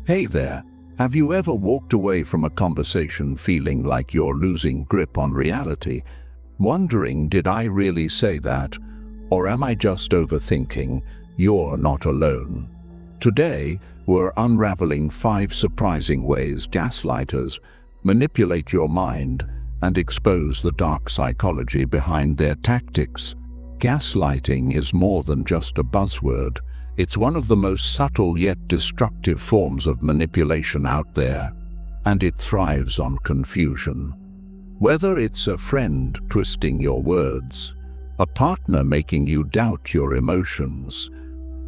Hey there, have you ever walked away from a conversation feeling like you're losing grip on reality, wondering, did I really say that, or am I just overthinking? You're not alone. Today, we're unraveling 5 surprising ways gaslighters manipulate your mind and expose the dark psychology behind their tactics. Gaslighting is more than just a buzzword. It's one of the most subtle yet destructive forms of manipulation out there, and it thrives on confusion. Whether it's a friend twisting your words, a partner making you doubt your emotions,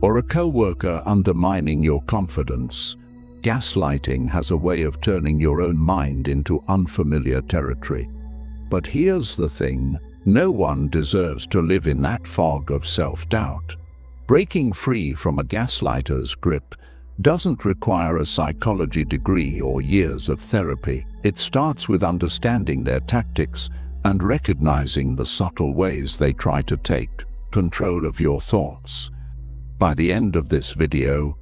or a coworker undermining your confidence, gaslighting has a way of turning your own mind into unfamiliar territory. But here's the thing, no one deserves to live in that fog of self-doubt. Breaking free from a gaslighter's grip doesn't require a psychology degree or years of therapy. It starts with understanding their tactics and recognizing the subtle ways they try to take control of your thoughts. By the end of this video,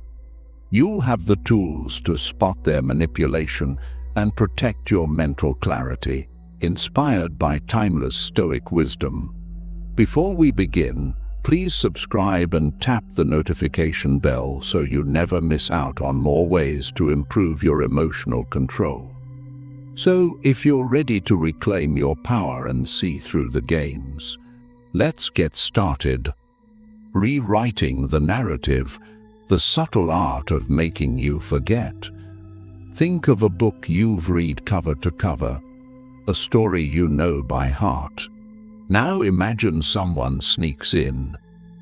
you'll have the tools to spot their manipulation and protect your mental clarity, inspired by timeless Stoic wisdom. Before we begin, please subscribe and tap the notification bell so you never miss out on more ways to improve your emotional control. So, if you're ready to reclaim your power and see through the games, let's get started. Rewriting the narrative, the subtle art of making you forget. Think of a book you've read cover to cover, a story you know by heart. Now imagine someone sneaks in,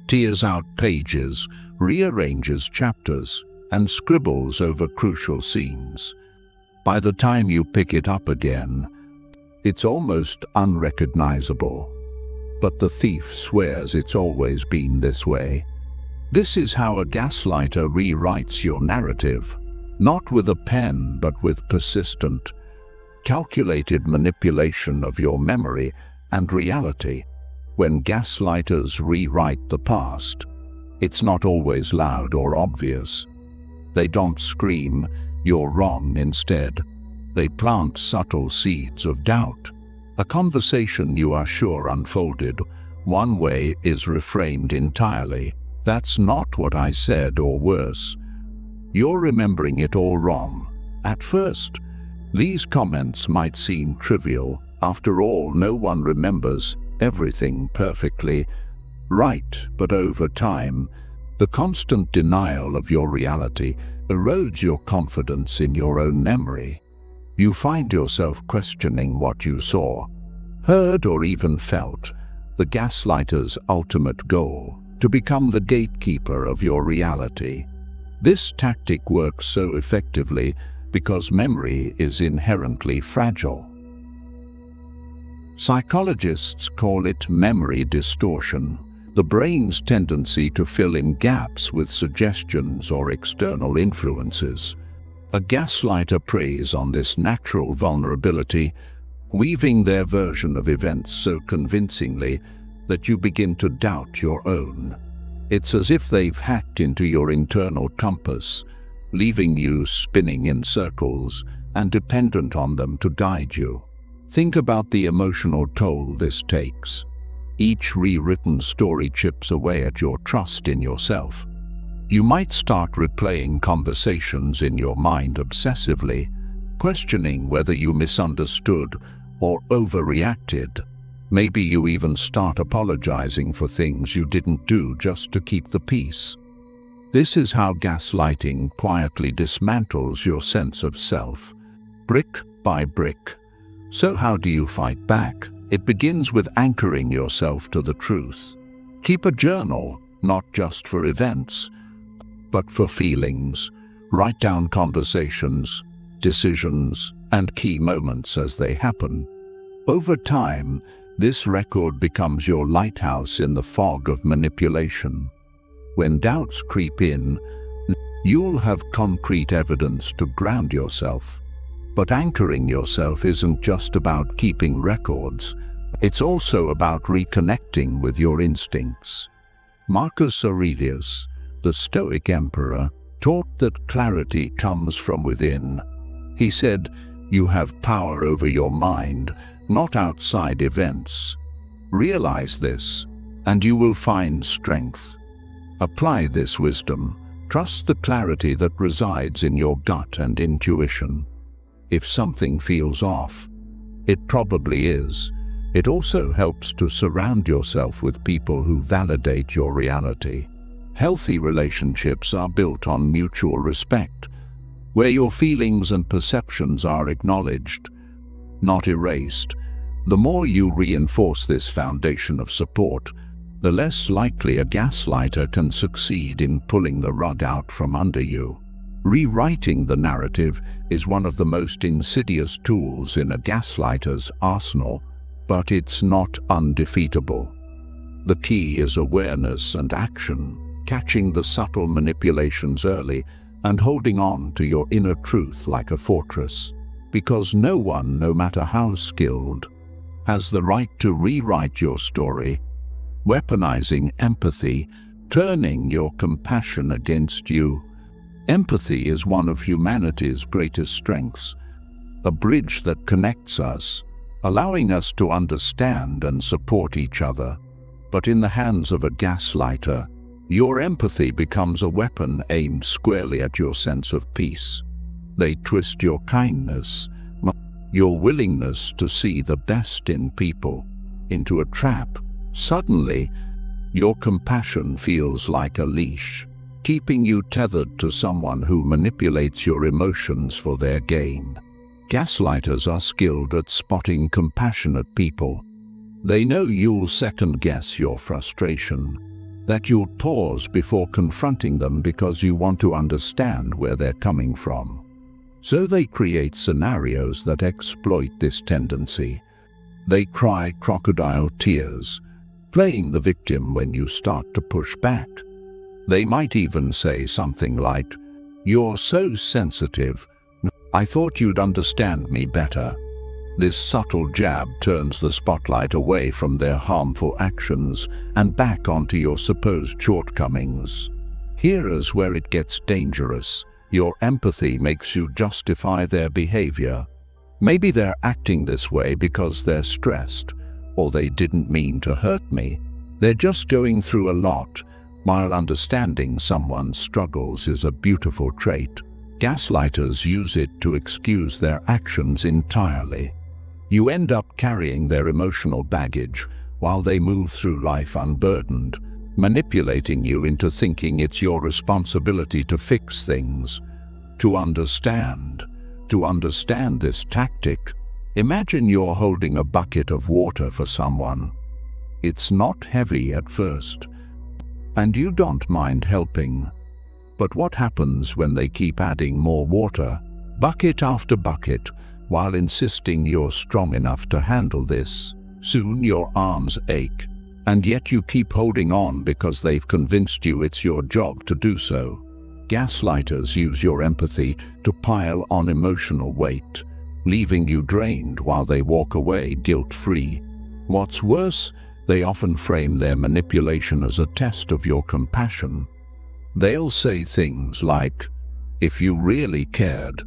tears out pages, rearranges chapters, and scribbles over crucial scenes. By the time you pick it up again, it's almost unrecognizable. But the thief swears it's always been this way. This is how a gaslighter rewrites your narrative, not with a pen but with persistent, calculated manipulation of your memory and reality. When gaslighters rewrite the past, it's not always loud or obvious. They don't scream, "You're wrong," instead. They plant subtle seeds of doubt. A conversation you are sure unfolded one way is reframed entirely. "That's not what I said," or worse, "You're remembering it all wrong." At first, these comments might seem trivial. After all, no one remembers everything perfectly, right? But over time, the constant denial of your reality erodes your confidence in your own memory. You find yourself questioning what you saw, heard, or even felt. The gaslighter's ultimate goal: to become the gatekeeper of your reality. This tactic works so effectively because memory is inherently fragile. Psychologists call it memory distortion, the brain's tendency to fill in gaps with suggestions or external influences. A gaslighter preys on this natural vulnerability, weaving their version of events so convincingly that you begin to doubt your own. It's as if they've hacked into your internal compass, leaving you spinning in circles and dependent on them to guide you. Think about the emotional toll this takes. Each rewritten story chips away at your trust in yourself. You might start replaying conversations in your mind obsessively, questioning whether you misunderstood or overreacted. Maybe you even start apologizing for things you didn't do just to keep the peace. This is how gaslighting quietly dismantles your sense of self, brick by brick. So how do you fight back? It begins with anchoring yourself to the truth. Keep a journal, not just for events, but for feelings. Write down conversations, decisions, and key moments as they happen. Over time, this record becomes your lighthouse in the fog of manipulation. When doubts creep in, you'll have concrete evidence to ground yourself. But anchoring yourself isn't just about keeping records. It's also about reconnecting with your instincts. Marcus Aurelius, the Stoic emperor, taught that clarity comes from within. He said, "You have power over your mind, not outside events. Realize this, and you will find strength. Apply this wisdom. Trust the clarity that resides in your gut and intuition. If something feels off, it probably is." It also helps to surround yourself with people who validate your reality. Healthy relationships are built on mutual respect, where your feelings and perceptions are acknowledged, not erased. The more you reinforce this foundation of support, the less likely a gaslighter can succeed in pulling the rug out from under you. Rewriting the narrative is one of the most insidious tools in a gaslighter's arsenal, but it's not undefeatable. The key is awareness and action, catching the subtle manipulations early and holding on to your inner truth like a fortress. Because no one, no matter how skilled, has the right to rewrite your story, weaponizing empathy, turning your compassion against you. Empathy is one of humanity's greatest strengths, a bridge that connects us, allowing us to understand and support each other. But in the hands of a gaslighter, your empathy becomes a weapon aimed squarely at your sense of peace. They twist your kindness, your willingness to see the best in people, into a trap. Suddenly, your compassion feels like a leash, keeping you tethered to someone who manipulates your emotions for their gain. Gaslighters are skilled at spotting compassionate people. They know you'll second-guess your frustration, that you'll pause before confronting them because you want to understand where they're coming from. So they create scenarios that exploit this tendency. They cry crocodile tears, playing the victim when you start to push back. They might even say something like, "You're so sensitive. I thought you'd understand me better." This subtle jab turns the spotlight away from their harmful actions and back onto your supposed shortcomings. Here is where it gets dangerous. Your empathy makes you justify their behavior. Maybe they're acting this way because they're stressed, or they didn't mean to hurt me. They're just going through a lot, while understanding someone's struggles is a beautiful trait. Gaslighters use it to excuse their actions entirely. You end up carrying their emotional baggage while they move through life unburdened, manipulating you into thinking it's your responsibility to fix things. To understand this tactic, imagine you're holding a bucket of water for someone. It's not heavy at first, and you don't mind helping. But what happens when they keep adding more water, bucket after bucket, while insisting you're strong enough to handle this? Soon your arms ache, and yet you keep holding on because they've convinced you it's your job to do so. Gaslighters use your empathy to pile on emotional weight, leaving you drained while they walk away guilt-free. What's worse, they often frame their manipulation as a test of your compassion. They'll say things like, "If you really cared,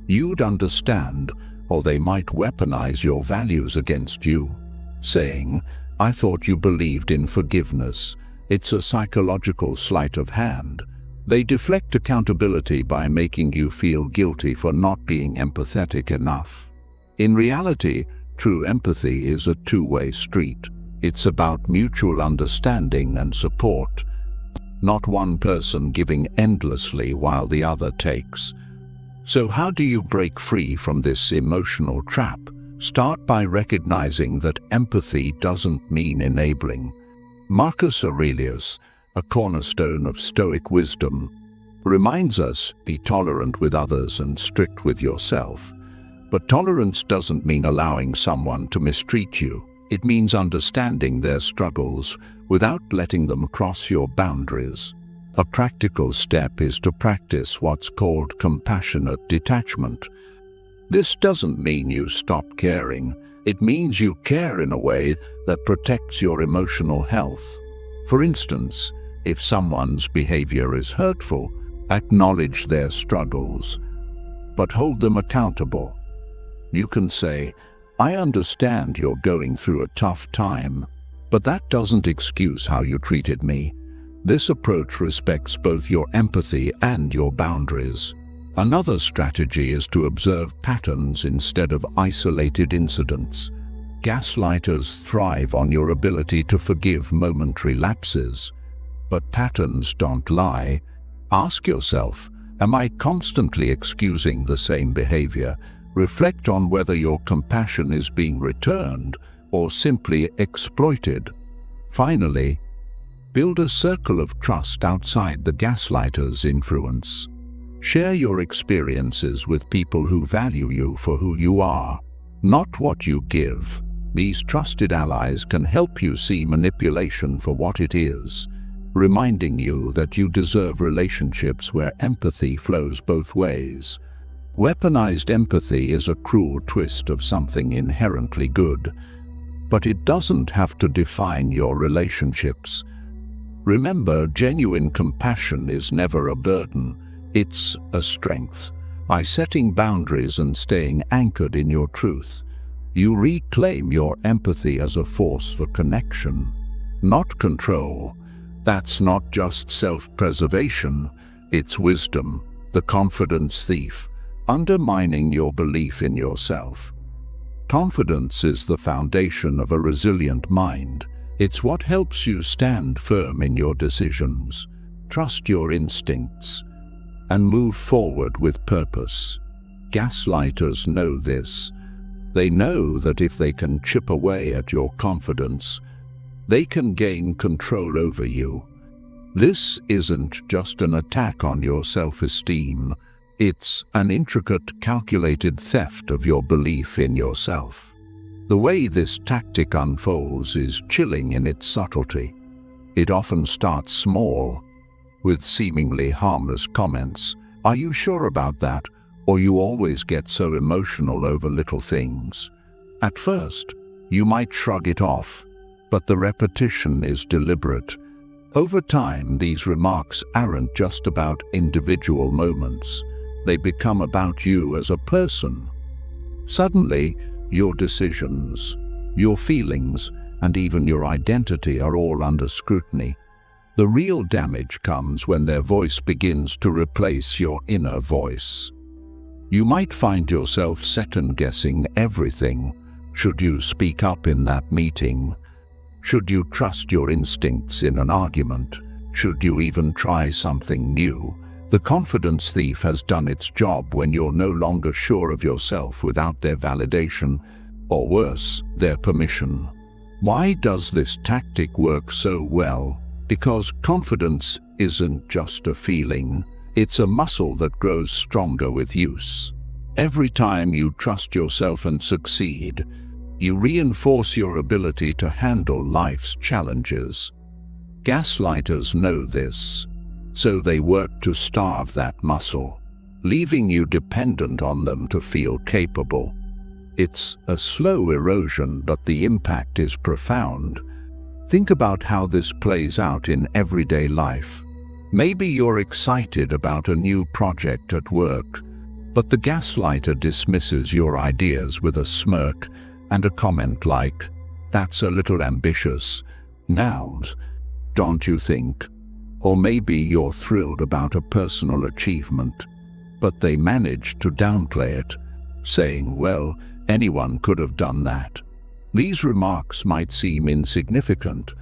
you'd understand," or they might weaponize your values against you, saying, "I thought you believed in forgiveness." It's a psychological sleight of hand. They deflect accountability by making you feel guilty for not being empathetic enough. In reality, true empathy is a two-way street. It's about mutual understanding and support, not one person giving endlessly while the other takes. So how do you break free from this emotional trap? Start by recognizing that empathy doesn't mean enabling. Marcus Aurelius, a cornerstone of Stoic wisdom, reminds us, be tolerant with others and strict with yourself. But tolerance doesn't mean allowing someone to mistreat you. It means understanding their struggles without letting them cross your boundaries. A practical step is to practice what's called compassionate detachment. This doesn't mean you stop caring. It means you care in a way that protects your emotional health. For instance, if someone's behavior is hurtful, Acknowledge their struggles, but hold them accountable. You can say, "I understand you're going through a tough time, but that doesn't excuse how you treated me." This approach respects both your empathy and your boundaries. Another strategy is to observe patterns instead of isolated incidents. Gaslighters thrive on your ability to forgive momentary lapses, but patterns don't lie. Ask yourself, am I constantly excusing the same behavior? Reflect on whether your compassion is being returned or simply exploited. Finally, build a circle of trust outside the gaslighter's influence. Share your experiences with people who value you for who you are, not what you give. These trusted allies can help you see manipulation for what it is, reminding you that you deserve relationships where empathy flows both ways. Weaponized empathy is a cruel twist of something inherently good, but it doesn't have to define your relationships. Remember, genuine compassion is never a burden, it's a strength. By setting boundaries and staying anchored in your truth, you reclaim your empathy as a force for connection, not control. That's not just self-preservation, it's wisdom, the confidence thief, undermining your belief in yourself. Confidence is the foundation of a resilient mind. It's what helps you stand firm in your decisions, trust your instincts, and move forward with purpose. Gaslighters know this. They know that if they can chip away at your confidence, they can gain control over you. This isn't just an attack on your self-esteem. It's an intricate, calculated theft of your belief in yourself. The way this tactic unfolds is chilling in its subtlety. It often starts small, with seemingly harmless comments. "Are you sure about that?" Or "You always get so emotional over little things." At first, you might shrug it off, but the repetition is deliberate. Over time, these remarks aren't just about individual moments. They become about you as a person. Suddenly, your decisions, your feelings, and even your identity are all under scrutiny. The real damage comes when their voice begins to replace your inner voice. You might find yourself second-guessing everything. Should you speak up in that meeting? Should you trust your instincts in an argument? Should you even try something new? The confidence thief has done its job when you're no longer sure of yourself without their validation, or worse, their permission. Why does this tactic work so well? Because confidence isn't just a feeling, it's a muscle that grows stronger with use. Every time you trust yourself and succeed, you reinforce your ability to handle life's challenges. Gaslighters know this, so they work to starve that muscle, leaving you dependent on them to feel capable. It's a slow erosion, but the impact is profound. Think about how this plays out in everyday life. Maybe you're excited about a new project at work, but the gaslighter dismisses your ideas with a smirk and a comment like, "That's a little ambitious. Now, don't you think?" Or maybe you're thrilled about a personal achievement, but they manage to downplay it, saying, "Well, anyone could have done that." These remarks might seem insignificant,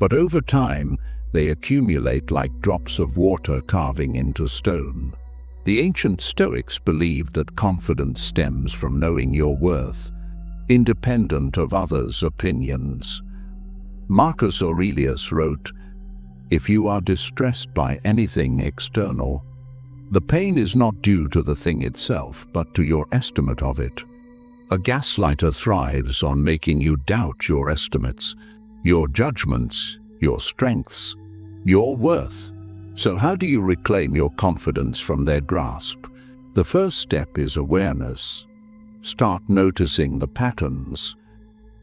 but over time, they accumulate like drops of water carving into stone. The ancient Stoics believed that confidence stems from knowing your worth, independent of others' opinions. Marcus Aurelius wrote, "If you are distressed by anything external, the pain is not due to the thing itself, but to your estimate of it." A gaslighter thrives on making you doubt your estimates, your judgments, your strengths, your worth. So how do you reclaim your confidence from their grasp? The first step is awareness. Start noticing the patterns.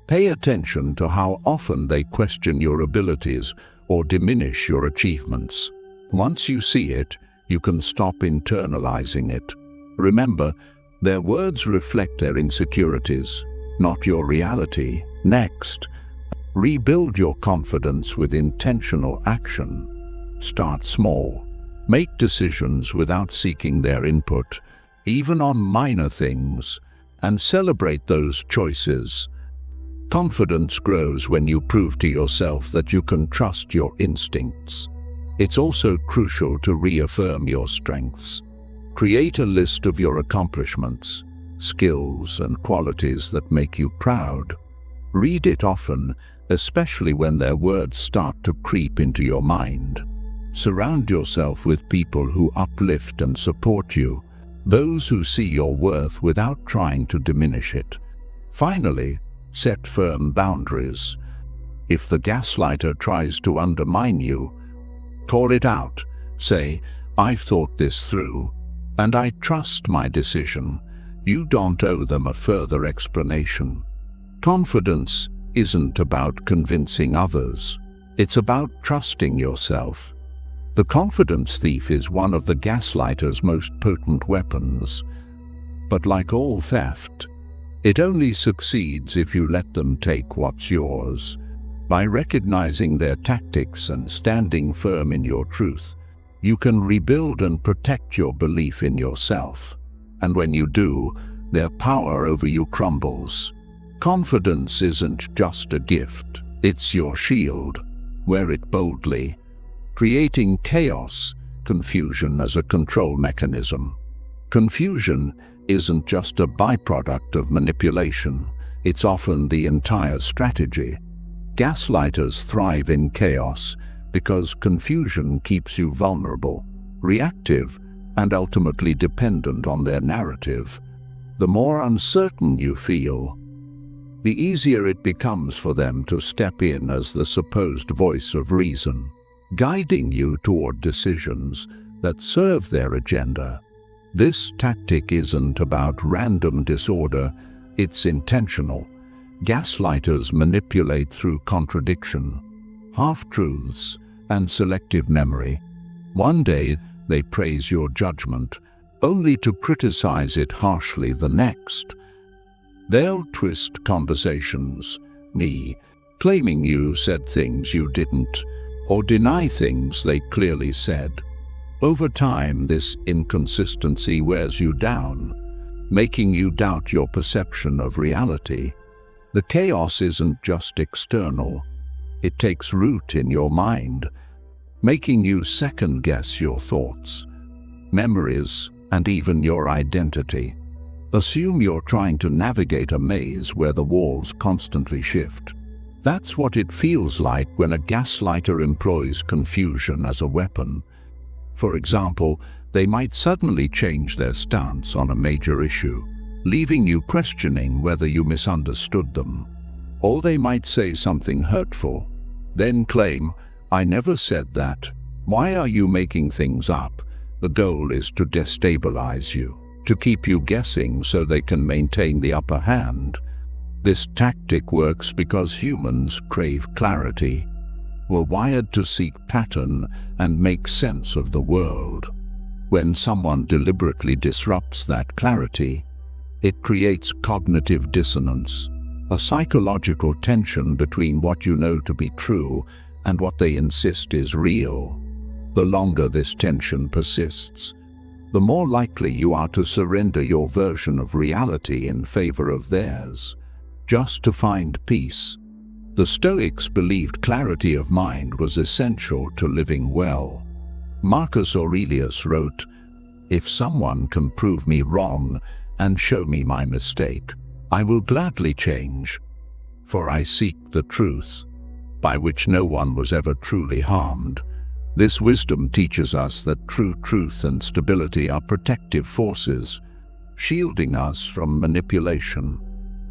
Pay attention to how often they question your abilities or diminish your achievements. Once you see it, you can stop internalizing it. Remember, their words reflect their insecurities, not your reality. Next, rebuild your confidence with intentional action. Start small. Make decisions without seeking their input, even on minor things, and celebrate those choices. Confidence grows when you prove to yourself that you can trust your instincts. It's also crucial to reaffirm your strengths. Create a list of your accomplishments, skills, and qualities that make you proud. Read it often, especially when their words start to creep into your mind. Surround yourself with people who uplift and support you, those who see your worth without trying to diminish it. Finally, set firm boundaries. If the gaslighter tries to undermine you, call it out. Say, "I've thought this through, and I trust my decision." You don't owe them a further explanation. Confidence isn't about convincing others. It's about trusting yourself. The confidence thief is one of the gaslighter's most potent weapons. But like all theft, it only succeeds if you let them take what's yours. By recognizing their tactics and standing firm in your truth, you can rebuild and protect your belief in yourself. And when you do, their power over you crumbles. Confidence isn't just a gift, it's your shield. Wear it boldly, creating chaos, confusion as a control mechanism. Confusion isn't just a byproduct of manipulation, it's often the entire strategy. Gaslighters thrive in chaos because confusion keeps you vulnerable, reactive, and ultimately dependent on their narrative. The more uncertain you feel, the easier it becomes for them to step in as the supposed voice of reason, guiding you toward decisions that serve their agenda. This tactic isn't about random disorder, it's intentional. Gaslighters manipulate through contradiction, half-truths, and selective memory. One day, they praise your judgment, only to criticize it harshly the next. They'll twist conversations, claiming you said things you didn't, or deny things they clearly said. Over time, this inconsistency wears you down, making you doubt your perception of reality. The chaos isn't just external, it takes root in your mind, making you second-guess your thoughts, memories, and even your identity. Assume you're trying to navigate a maze where the walls constantly shift. That's what it feels like when a gaslighter employs confusion as a weapon. For example, they might suddenly change their stance on a major issue, leaving you questioning whether you misunderstood them. Or they might say something hurtful, then claim, "I never said that. Why are you making things up?" The goal is to destabilize you, to keep you guessing so they can maintain the upper hand. This tactic works because humans crave clarity. We're wired to seek pattern and make sense of the world. When someone deliberately disrupts that clarity, it creates cognitive dissonance, a psychological tension between what you know to be true and what they insist is real. The longer this tension persists, the more likely you are to surrender your version of reality in favor of theirs, just to find peace. The Stoics believed clarity of mind was essential to living well. Marcus Aurelius wrote, "If someone can prove me wrong and show me my mistake, I will gladly change, for I seek the truth, by which no one was ever truly harmed." This wisdom teaches us that true truth and stability are protective forces, shielding us from manipulation.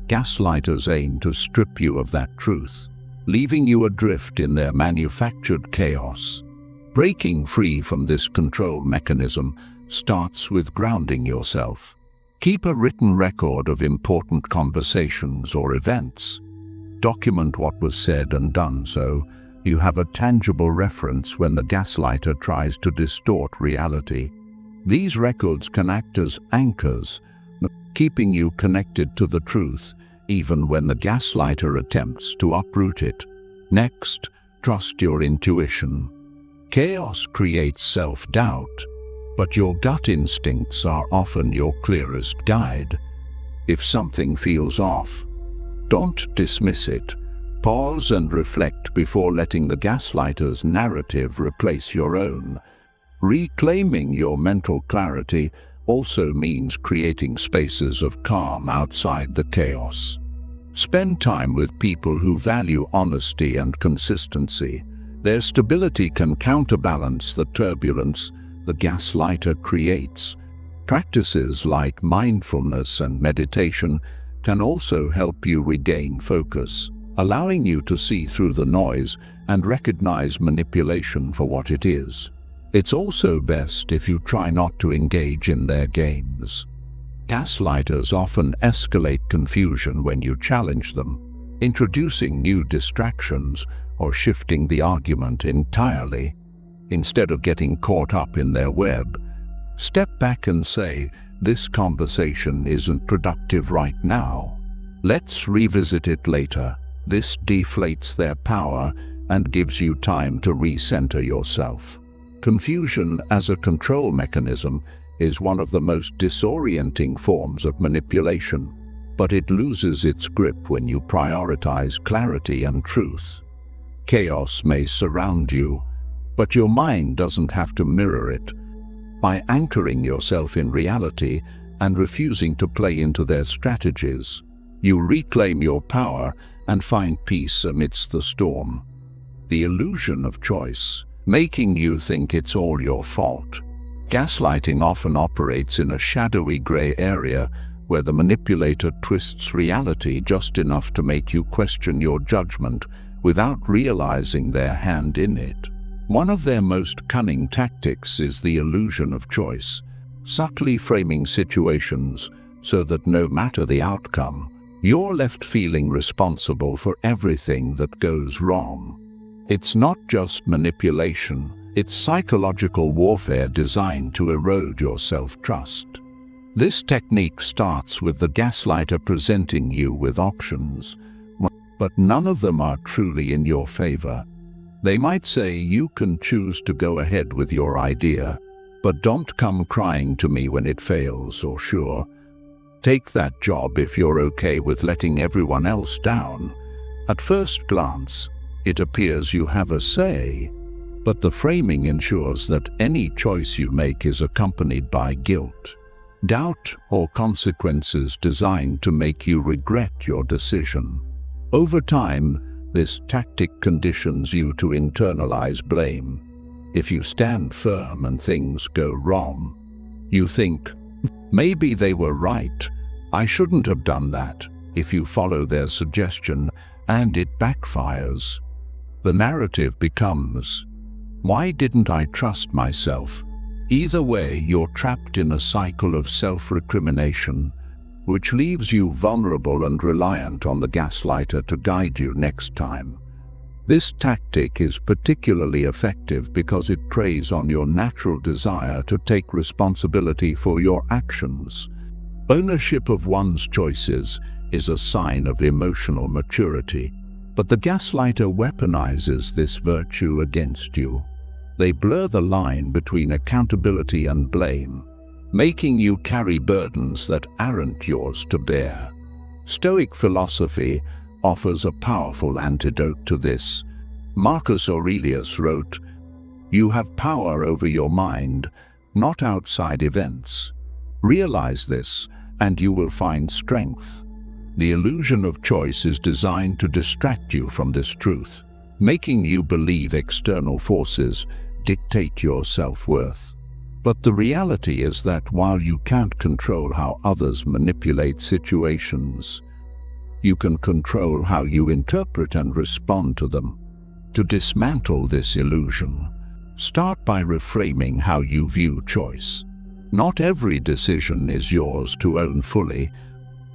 Gaslighters aim to strip you of that truth, leaving you adrift in their manufactured chaos. Breaking free from this control mechanism starts with grounding yourself. Keep a written record of important conversations or events. Document what was said and done so You have a tangible reference when the gaslighter tries to distort reality. These records can act as anchors, keeping you connected to the truth, even when the gaslighter attempts to uproot it. Next, trust your intuition. Chaos creates self-doubt, but your gut instincts are often your clearest guide. If something feels off, don't dismiss it. Pause and reflect before letting the gaslighter's narrative replace your own. Reclaiming your mental clarity also means creating spaces of calm outside the chaos. Spend time with people who value honesty and consistency. Their stability can counterbalance the turbulence the gaslighter creates. Practices like mindfulness and meditation can also help you regain focus, allowing you to see through the noise and recognize manipulation for what it is. It's also best if you try not to engage in their games. Gaslighters often escalate confusion when you challenge them, introducing new distractions or shifting the argument entirely. Instead of getting caught up in their web, step back and say, "This conversation isn't productive right now. Let's revisit it later." This deflates their power and gives you time to recenter yourself. Confusion as a control mechanism is one of the most disorienting forms of manipulation, but it loses its grip when you prioritize clarity and truth. Chaos may surround you, but your mind doesn't have to mirror it. By anchoring yourself in reality and refusing to play into their strategies, you reclaim your power and find peace amidst the storm. The illusion of choice, making you think it's all your fault. Gaslighting often operates in a shadowy gray area where the manipulator twists reality just enough to make you question your judgment without realizing their hand in it. One of their most cunning tactics is the illusion of choice, subtly framing situations so that no matter the outcome, you're left feeling responsible for everything that goes wrong. It's not just manipulation, it's psychological warfare designed to erode your self-trust. This technique starts with the gaslighter presenting you with options, but none of them are truly in your favor. They might say you can choose to go ahead with your idea, but don't come crying to me when it fails, or sure, take that job if you're okay with letting everyone else down. At first glance, it appears you have a say, but the framing ensures that any choice you make is accompanied by guilt, doubt, or consequences designed to make you regret your decision. Over time, this tactic conditions you to internalize blame. If you stand firm and things go wrong, you think, maybe they were right, I shouldn't have done that. If you follow their suggestion and it backfires, the narrative becomes, why didn't I trust myself? Either way, you're trapped in a cycle of self-recrimination, which leaves you vulnerable and reliant on the gaslighter to guide you next time. This tactic is particularly effective because it preys on your natural desire to take responsibility for your actions. Ownership of one's choices is a sign of emotional maturity, but the gaslighter weaponizes this virtue against you. They blur the line between accountability and blame, making you carry burdens that aren't yours to bear. Stoic philosophy offers a powerful antidote to this. Marcus Aurelius wrote, "You have power over your mind, not outside events. Realize this, and you will find strength." The illusion of choice is designed to distract you from this truth, making you believe external forces dictate your self-worth. But the reality is that while you can't control how others manipulate situations, you can control how you interpret and respond to them. To dismantle this illusion, start by reframing how you view choice. Not every decision is yours to own fully.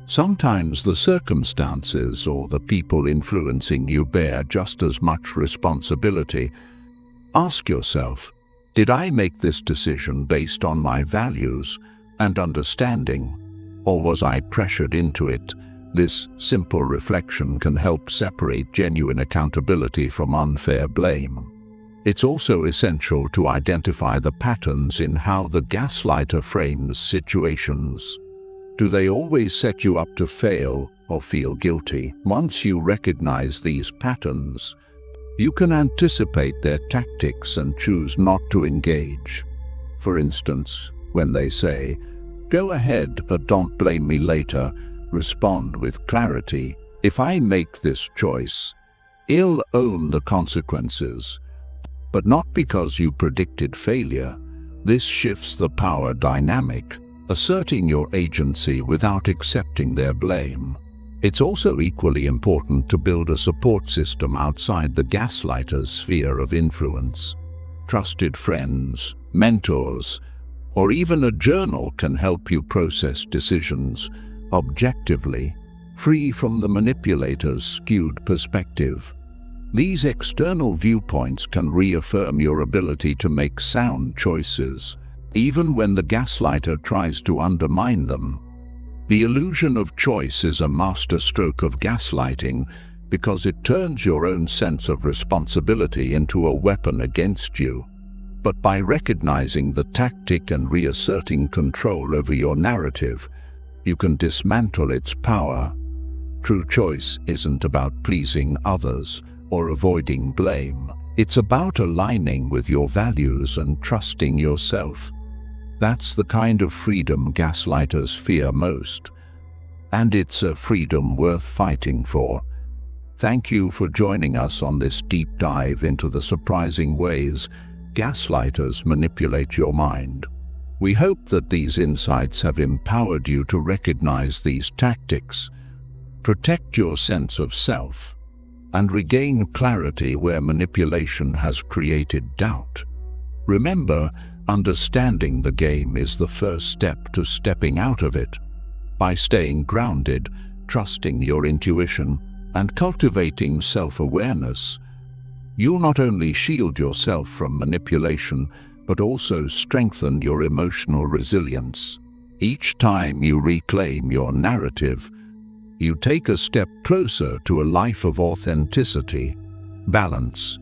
Sometimes the circumstances or the people influencing you bear just as much responsibility. Ask yourself, did I make this decision based on my values and understanding, or was I pressured into it? This simple reflection can help separate genuine accountability from unfair blame. It's also essential to identify the patterns in how the gaslighter frames situations. Do they always set you up to fail or feel guilty? Once you recognize these patterns, you can anticipate their tactics and choose not to engage. For instance, when they say, "Go ahead, but don't blame me later," respond with clarity. "If I make this choice, I'll own the consequences." But not because you predicted failure. This shifts the power dynamic, asserting your agency without accepting their blame. It's also equally important to build a support system outside the gaslighter's sphere of influence. Trusted friends, mentors, or even a journal can help you process decisions objectively, free from the manipulator's skewed perspective. These external viewpoints can reaffirm your ability to make sound choices, even when the gaslighter tries to undermine them. The illusion of choice is a masterstroke of gaslighting because it turns your own sense of responsibility into a weapon against you. But by recognizing the tactic and reasserting control over your narrative, you can dismantle its power. True choice isn't about pleasing others or avoiding blame. It's about aligning with your values and trusting yourself. That's the kind of freedom gaslighters fear most. And it's a freedom worth fighting for. Thank you for joining us on this deep dive into the surprising ways gaslighters manipulate your mind. We hope that these insights have empowered you to recognize these tactics, protect your sense of self, and regain clarity where manipulation has created doubt. Remember, understanding the game is the first step to stepping out of it. By staying grounded, trusting your intuition, and cultivating self-awareness, you'll not only shield yourself from manipulation, but also strengthen your emotional resilience. Each time you reclaim your narrative, you take a step closer to a life of authenticity, balance,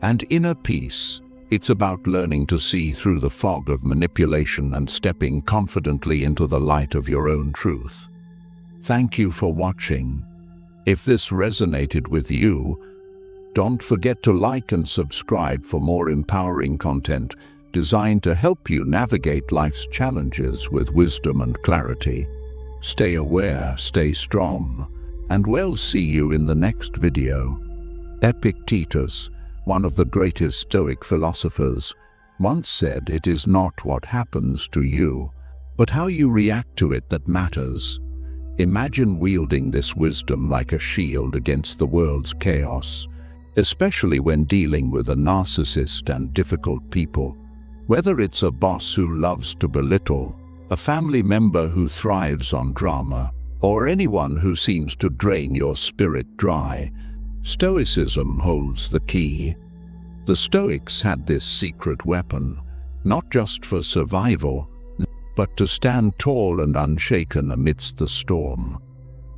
and inner peace. It's about learning to see through the fog of manipulation and stepping confidently into the light of your own truth. Thank you for watching. If this resonated with you, don't forget to like and subscribe for more empowering content designed to help you navigate life's challenges with wisdom and clarity. Stay aware, stay strong, and we'll see you in the next video. Epictetus, one of the greatest Stoic philosophers, once said, "It is not what happens to you, but how you react to it that matters." Imagine wielding this wisdom like a shield against the world's chaos, especially when dealing with a narcissist and difficult people. Whether it's a boss who loves to belittle, a family member who thrives on drama, or anyone who seems to drain your spirit dry, Stoicism holds the key. The Stoics had this secret weapon, not just for survival, but to stand tall and unshaken amidst the storm.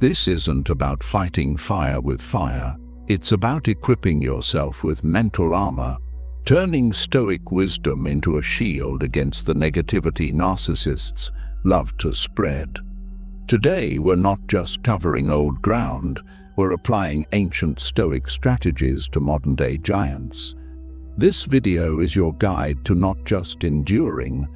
This isn't about fighting fire with fire. It's about equipping yourself with mental armor, turning Stoic wisdom into a shield against the negativity narcissists love to spread. Today, we're not just covering old ground, we're applying ancient Stoic strategies to modern-day giants. This video is your guide to not just enduring,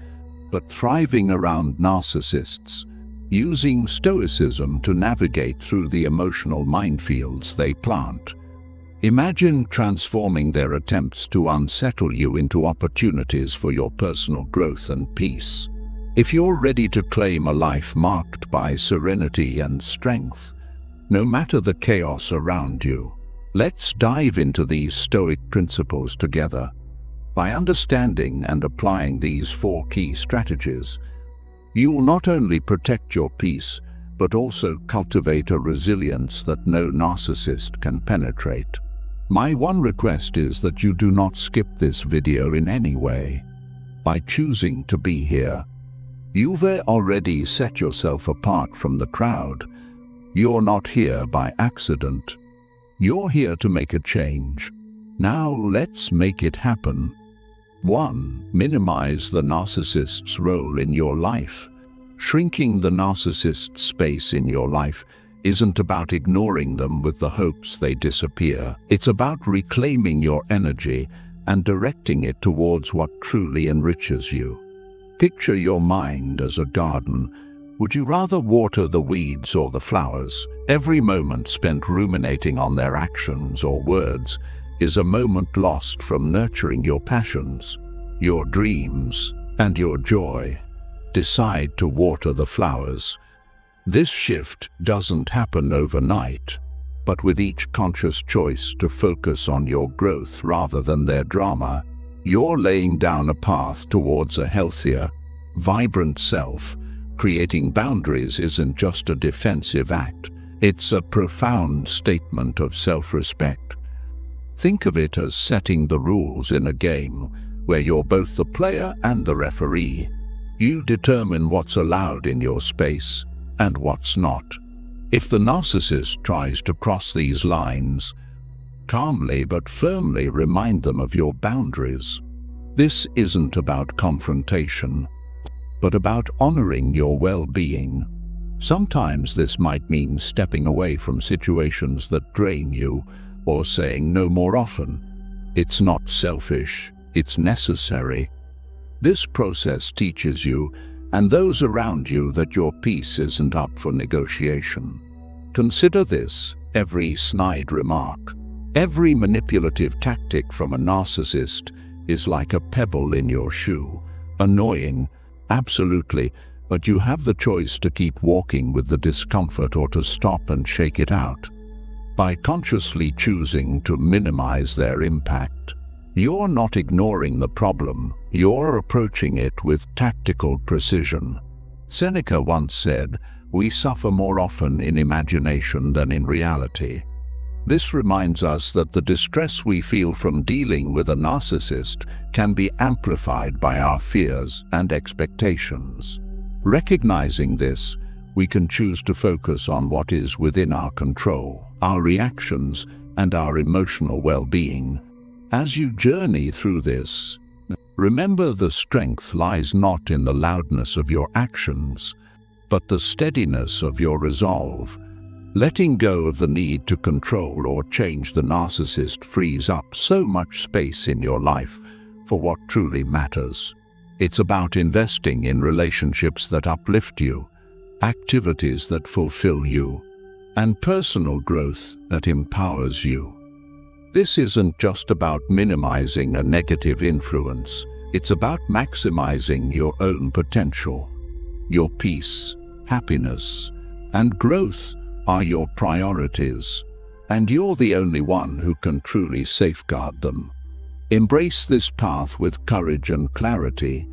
but thriving around narcissists, using Stoicism to navigate through the emotional minefields they plant. Imagine transforming their attempts to unsettle you into opportunities for your personal growth and peace. If you're ready to claim a life marked by serenity and strength, no matter the chaos around you, let's dive into these Stoic principles together. By understanding and applying these 4 key strategies, you will not only protect your peace, but also cultivate a resilience that no narcissist can penetrate. My one request is that you do not skip this video in any way. By choosing to be here, you've already set yourself apart from the crowd. You're not here by accident. You're here to make a change. Now let's make it happen. 1. Minimize the narcissist's role in your life. Shrinking the narcissist's space in your life isn't about ignoring them with the hopes they disappear. It's about reclaiming your energy and directing it towards what truly enriches you. Picture your mind as a garden. Would you rather water the weeds or the flowers? Every moment spent ruminating on their actions or words is a moment lost from nurturing your passions, your dreams, and your joy. Decide to water the flowers. This shift doesn't happen overnight, but with each conscious choice to focus on your growth rather than their drama, you're laying down a path towards a healthier, vibrant self. Creating boundaries isn't just a defensive act, it's a profound statement of self-respect. Think of it as setting the rules in a game where you're both the player and the referee. You determine what's allowed in your space and what's not. If the narcissist tries to cross these lines, calmly but firmly remind them of your boundaries. This isn't about confrontation, but about honoring your well-being. Sometimes this might mean stepping away from situations that drain you or saying no more often. It's not selfish, it's necessary. This process teaches you and those around you that your peace isn't up for negotiation. Consider this: every snide remark, every manipulative tactic from a narcissist is like a pebble in your shoe. Annoying, absolutely, but you have the choice to keep walking with the discomfort or to stop and shake it out. By consciously choosing to minimize their impact, you're not ignoring the problem, you're approaching it with tactical precision. Seneca once said, "We suffer more often in imagination than in reality." This reminds us that the distress we feel from dealing with a narcissist can be amplified by our fears and expectations. Recognizing this, we can choose to focus on what is within our control, our reactions, and our emotional well-being. As you journey through this, remember the strength lies not in the loudness of your actions, but the steadiness of your resolve. Letting go of the need to control or change the narcissist frees up so much space in your life for what truly matters. It's about investing in relationships that uplift you, activities that fulfill you, and personal growth that empowers you. This isn't just about minimizing a negative influence, it's about maximizing your own potential. Your peace, happiness, and growth are your priorities, and you're the only one who can truly safeguard them. Embrace this path with courage and clarity,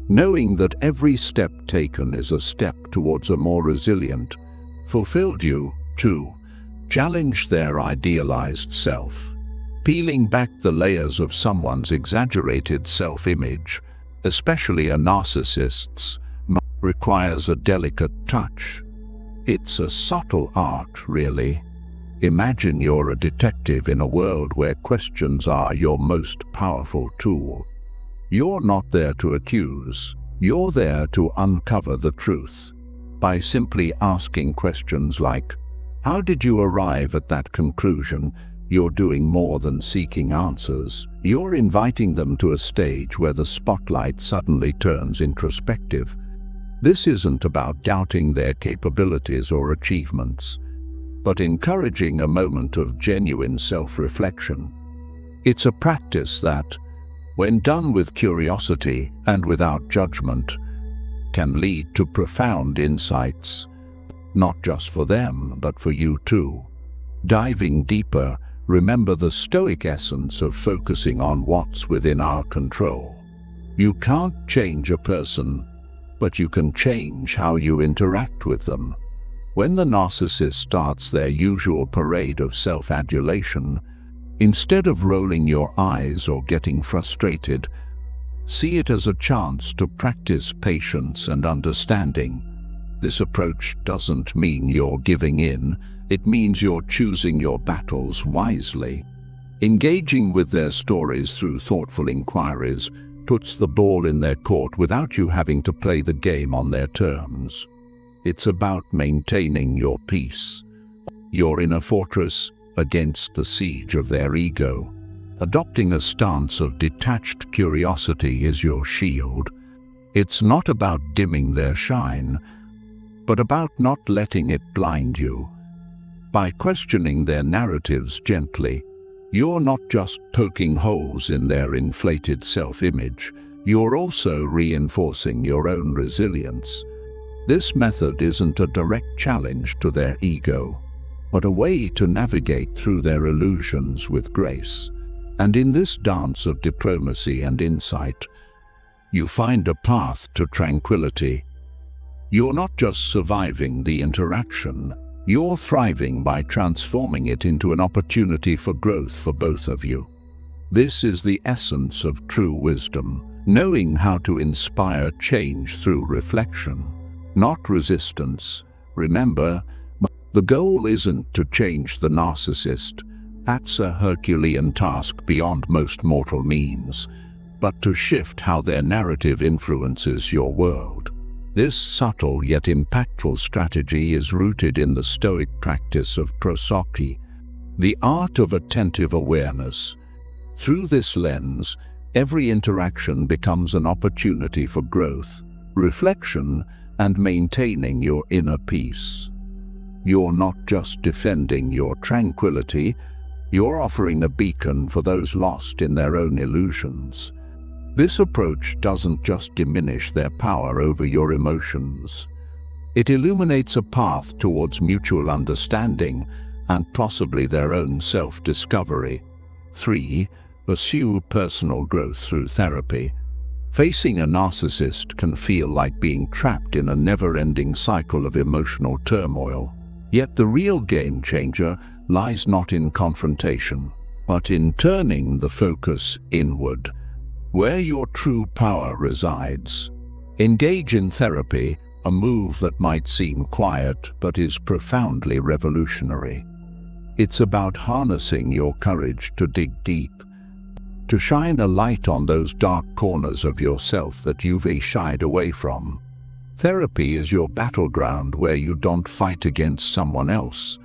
knowing that every step taken is a step towards a more resilient, fulfilled you, too. Challenge their idealized self. Peeling back the layers of someone's exaggerated self-image, especially a narcissist's, requires a delicate touch. It's a subtle art, really. Imagine you're a detective in a world where questions are your most powerful tool. You're not there to accuse, you're there to uncover the truth. By simply asking questions like, "How did you arrive at that conclusion?" you're doing more than seeking answers. You're inviting them to a stage where the spotlight suddenly turns introspective. This isn't about doubting their capabilities or achievements, but encouraging a moment of genuine self-reflection. It's a practice that, when done with curiosity and without judgment, can lead to profound insights, not just for them, but for you too. Diving deeper, remember the Stoic essence of focusing on what's within our control. You can't change a person, but you can change how you interact with them. When the narcissist starts their usual parade of self-adulation, instead of rolling your eyes or getting frustrated, see it as a chance to practice patience and understanding. This approach doesn't mean you're giving in, it means you're choosing your battles wisely. Engaging with their stories through thoughtful inquiries puts the ball in their court without you having to play the game on their terms. It's about maintaining your peace, your inner fortress, against the siege of their ego. Adopting a stance of detached curiosity is your shield. It's not about dimming their shine, but about not letting it blind you. By questioning their narratives gently, you're not just poking holes in their inflated self-image, you're also reinforcing your own resilience. This method isn't a direct challenge to their ego, but a way to navigate through their illusions with grace. And in this dance of diplomacy and insight, you find a path to tranquility. You're not just surviving the interaction, you're thriving by transforming it into an opportunity for growth for both of you. This is the essence of true wisdom, knowing how to inspire change through reflection, not resistance. Remember, the goal isn't to change the narcissist. That's a Herculean task beyond most mortal means, but to shift how their narrative influences your world. This subtle yet impactful strategy is rooted in the Stoic practice of prosophy, the art of attentive awareness. Through this lens, every interaction becomes an opportunity for growth, reflection, and maintaining your inner peace. You're not just defending your tranquility, you're offering a beacon for those lost in their own illusions. This approach doesn't just diminish their power over your emotions. It illuminates a path towards mutual understanding and possibly their own self-discovery. 3. Pursue personal growth through therapy. Facing a narcissist can feel like being trapped in a never-ending cycle of emotional turmoil. Yet the real game changer lies not in confrontation, but in turning the focus inward, where your true power resides. Engage in therapy, a move that might seem quiet but is profoundly revolutionary. It's about harnessing your courage to dig deep, to shine a light on those dark corners of yourself that you've shied away from. Therapy is your battleground where you don't fight against someone else,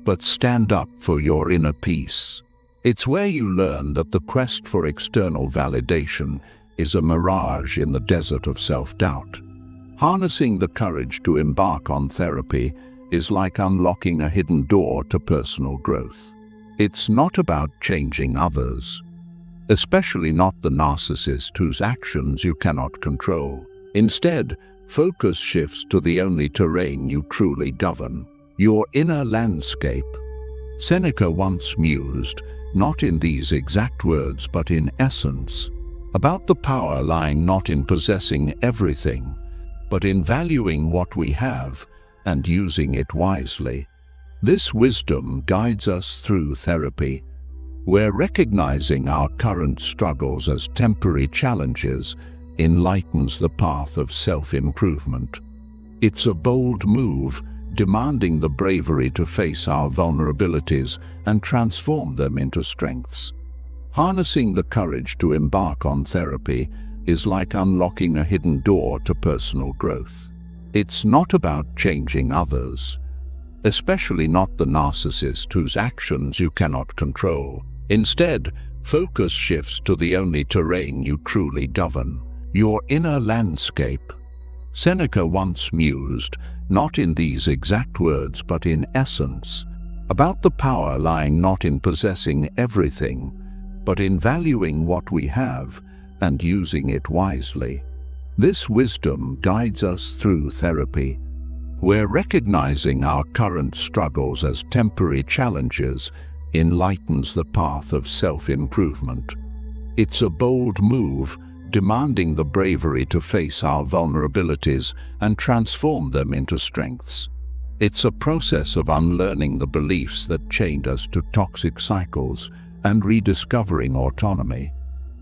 but stand up for your inner peace. It's where you learn that the quest for external validation is a mirage in the desert of self-doubt. Harnessing the courage to embark on therapy is like unlocking a hidden door to personal growth. It's not about changing others, especially not the narcissist whose actions you cannot control. Instead, focus shifts to the only terrain you truly govern, your inner landscape. Seneca once mused, not in these exact words but in essence, about the power lying not in possessing everything, but in valuing what we have and using it wisely. This wisdom guides us through therapy, where recognizing our current struggles as temporary challenges enlightens the path of self-improvement. It's a bold move, demanding the bravery to face our vulnerabilities and transform them into strengths. Harnessing the courage to embark on therapy is like unlocking a hidden door to personal growth. It's not about changing others, especially not the narcissist whose actions you cannot control. Instead, focus shifts to the only terrain you truly govern, your inner landscape. Seneca once mused, not in these exact words but in essence, about the power lying not in possessing everything, but in valuing what we have and using it wisely. This wisdom guides us through therapy, where recognizing our current struggles as temporary challenges enlightens the path of self-improvement. It's a bold move, demanding the bravery to face our vulnerabilities and transform them into strengths. It's a process of unlearning the beliefs that chained us to toxic cycles and rediscovering autonomy.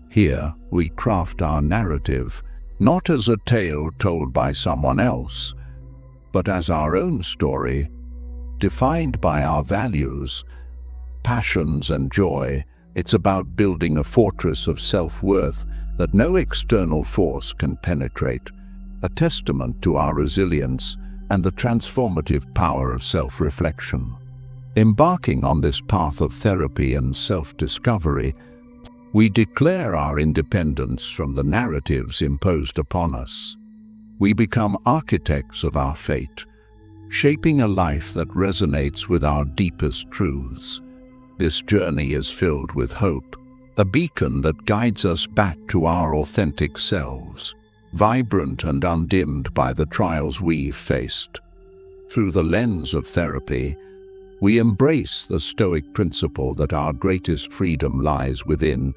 Here, we craft our narrative, not as a tale told by someone else, but as our own story, defined by our values, passions, and joy. It's about building a fortress of self-worth that no external force can penetrate, a testament to our resilience and the transformative power of self-reflection. Embarking on this path of therapy and self-discovery, we declare our independence from the narratives imposed upon us. We become architects of our fate, shaping a life that resonates with our deepest truths. This journey is filled with hope, a beacon that guides us back to our authentic selves, vibrant and undimmed by the trials we've faced. Through the lens of therapy, we embrace the Stoic principle that our greatest freedom lies within,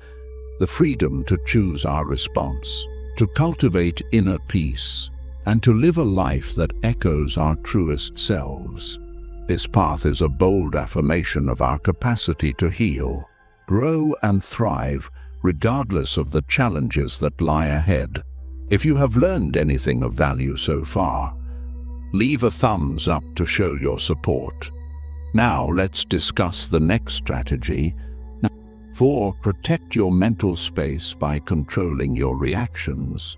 the freedom to choose our response, to cultivate inner peace, and to live a life that echoes our truest selves. This path is a bold affirmation of our capacity to heal, grow, and thrive, regardless of the challenges that lie ahead. If you have learned anything of value so far, leave a thumbs up to show your support. Now let's discuss the next strategy. 4. Protect your mental space by controlling your reactions.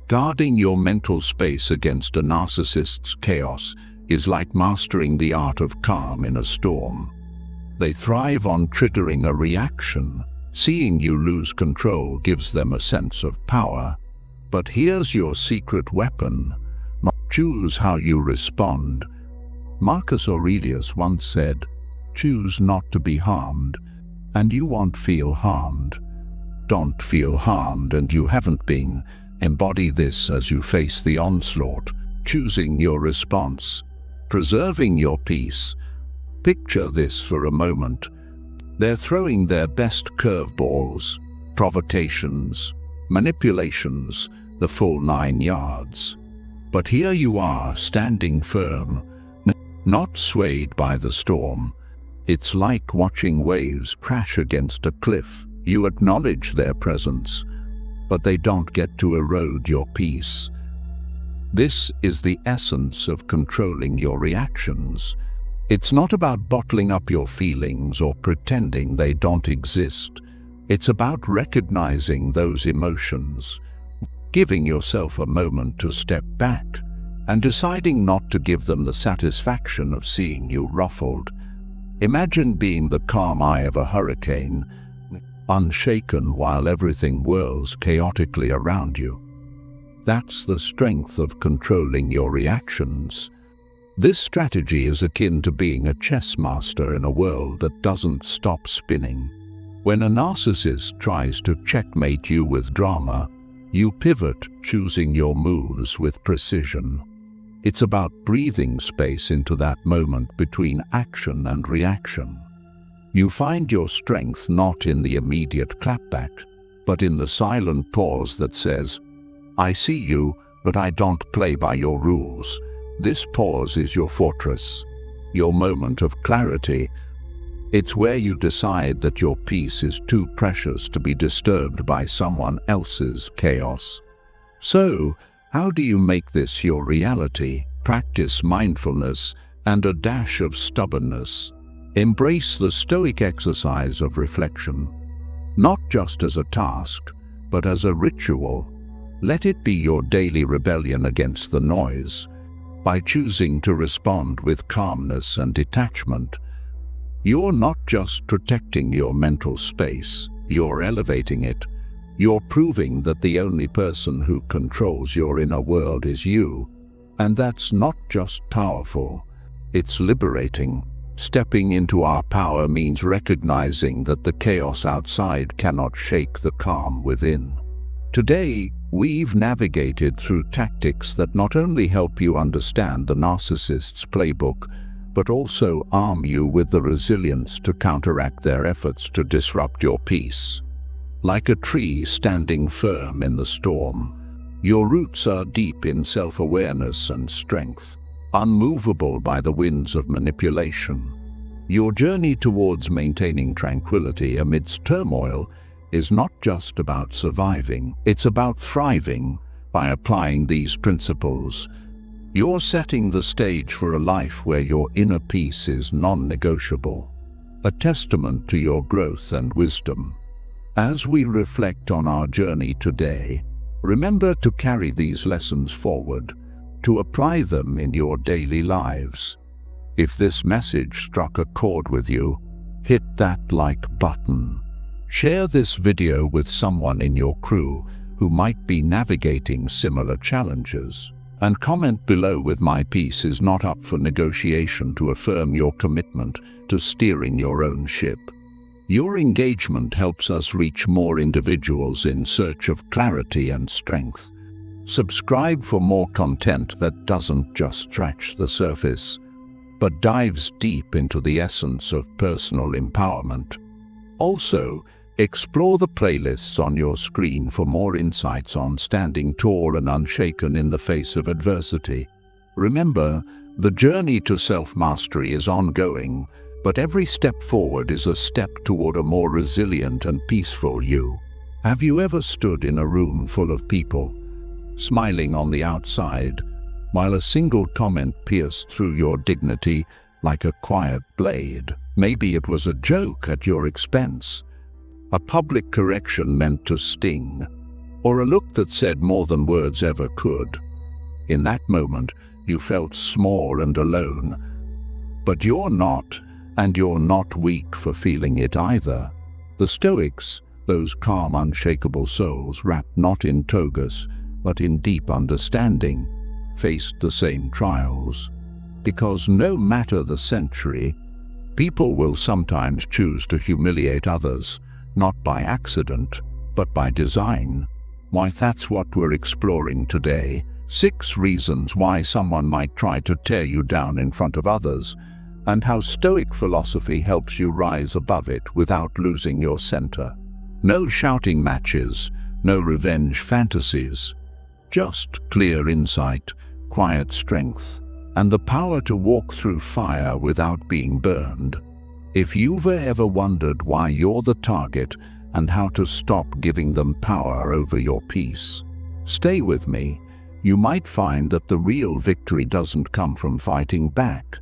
Guarding your mental space against a narcissist's chaos is like mastering the art of calm in a storm. They thrive on triggering a reaction. Seeing you lose control gives them a sense of power. But here's your secret weapon. Choose how you respond. Marcus Aurelius once said, "Choose not to be harmed, and you won't feel harmed." Don't feel harmed and you haven't been. Embody this as you face the onslaught, choosing your response, preserving your peace. Picture this for a moment. They're throwing their best curveballs, provocations, manipulations, the full 9 yards. But here you are, standing firm, not swayed by the storm. It's like watching waves crash against a cliff. You acknowledge their presence, but they don't get to erode your peace. This is the essence of controlling your reactions. It's not about bottling up your feelings or pretending they don't exist. It's about recognizing those emotions, giving yourself a moment to step back, and deciding not to give them the satisfaction of seeing you ruffled. Imagine being the calm eye of a hurricane, unshaken while everything whirls chaotically around you. That's the strength of controlling your reactions. This strategy is akin to being a chess master in a world that doesn't stop spinning. When a narcissist tries to checkmate you with drama, you pivot, choosing your moves with precision. It's about breathing space into that moment between action and reaction. You find your strength not in the immediate clapback, but in the silent pause that says, "I see you, but I don't play by your rules." This pause is your fortress, your moment of clarity. It's where you decide that your peace is too precious to be disturbed by someone else's chaos. So, how do you make this your reality? Practice mindfulness and a dash of stubbornness. Embrace the Stoic exercise of reflection, not just as a task, but as a ritual. Let it be your daily rebellion against the noise. By choosing to respond with calmness and detachment, you're not just protecting your mental space, you're elevating it. You're proving that the only person who controls your inner world is you. And that's not just powerful, it's liberating. Stepping into our power means recognizing that the chaos outside cannot shake the calm within. Today, we've navigated through tactics that not only help you understand the narcissist's playbook, but also arm you with the resilience to counteract their efforts to disrupt your peace. Like a tree standing firm in the storm, your roots are deep in self-awareness and strength. unmovable by the winds of manipulation. Your journey towards maintaining tranquility amidst turmoil is not just about surviving, it's about thriving. By applying these principles, you're setting the stage for a life where your inner peace is non-negotiable, a testament to your growth and wisdom. As we reflect on our journey today, remember to carry these lessons forward, to apply them in your daily lives. If this message struck a chord with you, hit that like button. Share this video with someone in your crew who might be navigating similar challenges. And comment below with "My peace is not up for negotiation" to affirm your commitment to steering your own ship. Your engagement helps us reach more individuals in search of clarity and strength. Subscribe for more content that doesn't just scratch the surface, but dives deep into the essence of personal empowerment. Also, explore the playlists on your screen for more insights on standing tall and unshaken in the face of adversity. Remember, the journey to self-mastery is ongoing, but every step forward is a step toward a more resilient and peaceful you. Have you ever stood in a room full of people, smiling on the outside, while a single comment pierced through your dignity like a quiet blade? Maybe it was a joke at your expense, a public correction meant to sting, or a look that said more than words ever could. In that moment, you felt small and alone. But you're not, and you're not weak for feeling it either. The Stoics, those calm, unshakable souls wrapped not in togas, but in deep understanding, faced the same trials. Because no matter the century, people will sometimes choose to humiliate others, not by accident, but by design. Why, that's what we're exploring today. 6 reasons why someone might try to tear you down in front of others, and how Stoic philosophy helps you rise above it without losing your center. No shouting matches, no revenge fantasies, just clear insight, quiet strength, and the power to walk through fire without being burned. If you've ever wondered why you're the target and how to stop giving them power over your peace, stay with me. You might find that the real victory doesn't come from fighting back,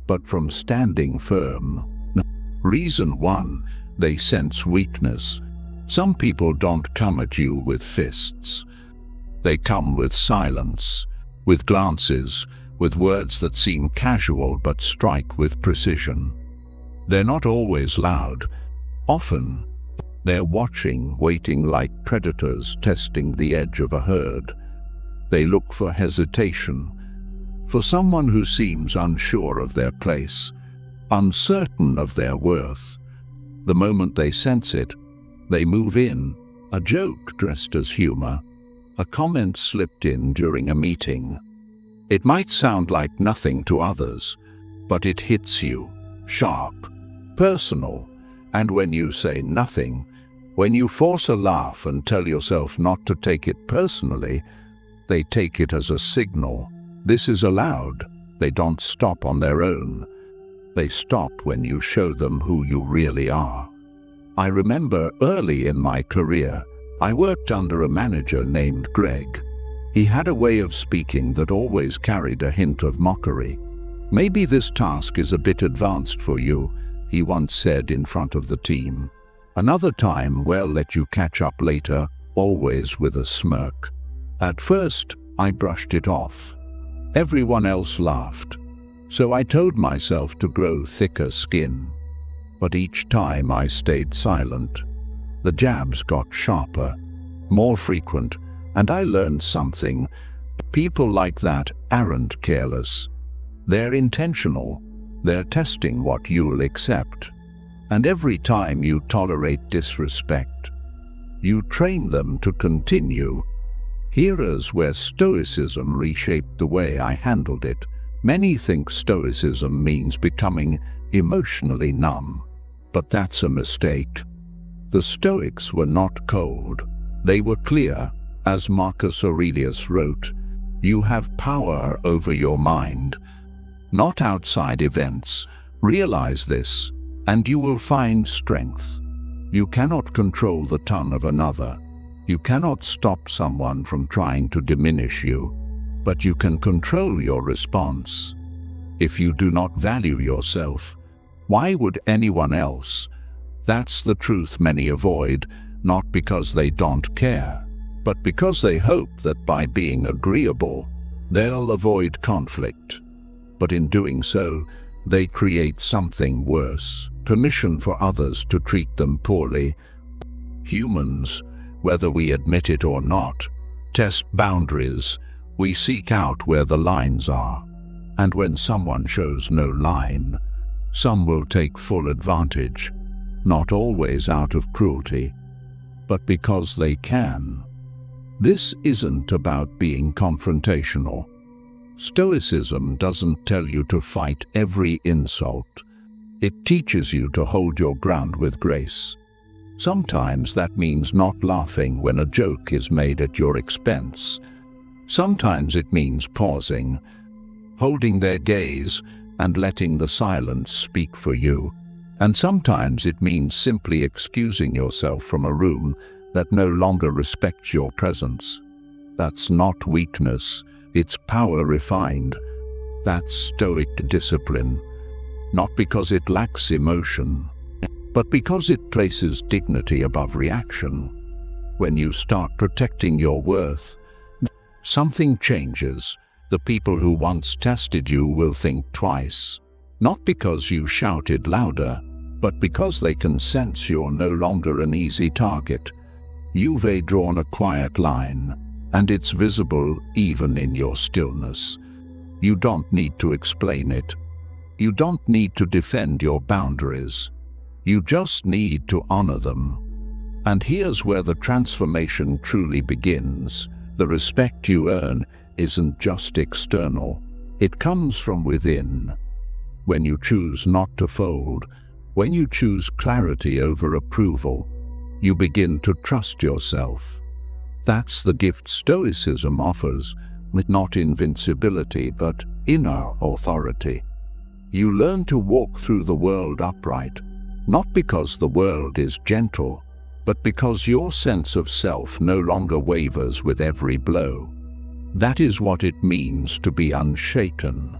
but from standing firm. Reason 1, they sense weakness. Some people don't come at you with fists. They come with silence, with glances, with words that seem casual but strike with precision. They're not always loud. Often, they're watching, waiting like predators testing the edge of a herd. They look for hesitation, for someone who seems unsure of their place, uncertain of their worth. The moment they sense it, they move in. A joke dressed as humor, a comment slipped in during a meeting. It might sound like nothing to others, but it hits you, sharp, personal. And when you say nothing, when you force a laugh and tell yourself not to take it personally, they take it as a signal. This is allowed. They don't stop on their own. They stop when you show them who you really are. I remember early in my career, I worked under a manager named Greg. He had a way of speaking that always carried a hint of mockery. "Maybe this task is a bit advanced for you," he once said in front of the team. "Another time, we'll let you catch up later," always with a smirk. At first, I brushed it off. Everyone else laughed, so I told myself to grow thicker skin. But each time I stayed silent, the jabs got sharper, more frequent, and I learned something. People like that aren't careless. They're intentional. They're testing what you'll accept. And every time you tolerate disrespect, you train them to continue. Here's where Stoicism reshaped the way I handled it. Many think Stoicism means becoming emotionally numb, but that's a mistake. The Stoics were not cold. They were clear. As Marcus Aurelius wrote, You have power over your mind, not outside events. Realize this, and you will find strength. You cannot control the tongue of another. You cannot stop someone from trying to diminish you, but you can control your response. If you do not value yourself, why would anyone else? That's the truth many avoid, not because they don't care, but because they hope that by being agreeable, they'll avoid conflict. But in doing so, they create something worse: permission for others to treat them poorly. Humans, whether we admit it or not, test boundaries. We seek out where the lines are. And when someone shows no line, some will take full advantage, not always out of cruelty, but because they can. This isn't about being confrontational. Stoicism doesn't tell you to fight every insult. It teaches you to hold your ground with grace. Sometimes that means not laughing when a joke is made at your expense. Sometimes it means pausing, holding their gaze, and letting the silence speak for you. And sometimes it means simply excusing yourself from a room that no longer respects your presence. That's not weakness, it's power refined. That's stoic discipline, not because it lacks emotion, but because it places dignity above reaction. When you start protecting your worth, something changes. The people who once tested you will think twice, not because you shouted louder, but because they can sense you're no longer an easy target. You've drawn a quiet line, and it's visible even in your stillness. You don't need to explain it. You don't need to defend your boundaries. You just need to honor them. And here's where the transformation truly begins. The respect you earn isn't just external. It comes from within. When you choose not to fold, when you choose clarity over approval, you begin to trust yourself. That's the gift Stoicism offers, with not invincibility but inner authority. You learn to walk through the world upright, not because the world is gentle, but because your sense of self no longer wavers with every blow. That is what it means to be unshaken.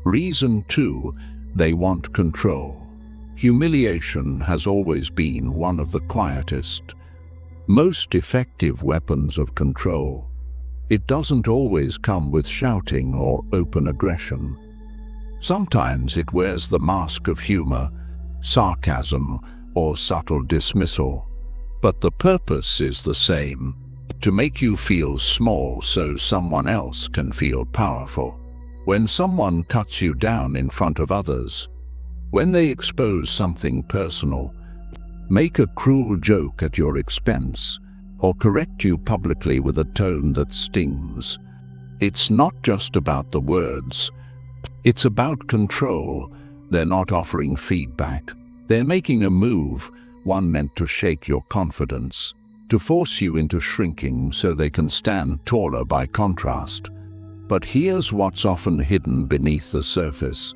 Reason 2, they want control. Humiliation has always been one of the quietest, most effective weapons of control. It doesn't always come with shouting or open aggression. Sometimes it wears the mask of humor, sarcasm, or subtle dismissal. But the purpose is the same: to make you feel small so someone else can feel powerful. When someone cuts you down in front of others, when they expose something personal, make a cruel joke at your expense, or correct you publicly with a tone that stings, it's not just about the words. It's about control. They're not offering feedback. They're making a move, one meant to shake your confidence, to force you into shrinking so they can stand taller by contrast. But here's what's often hidden beneath the surface.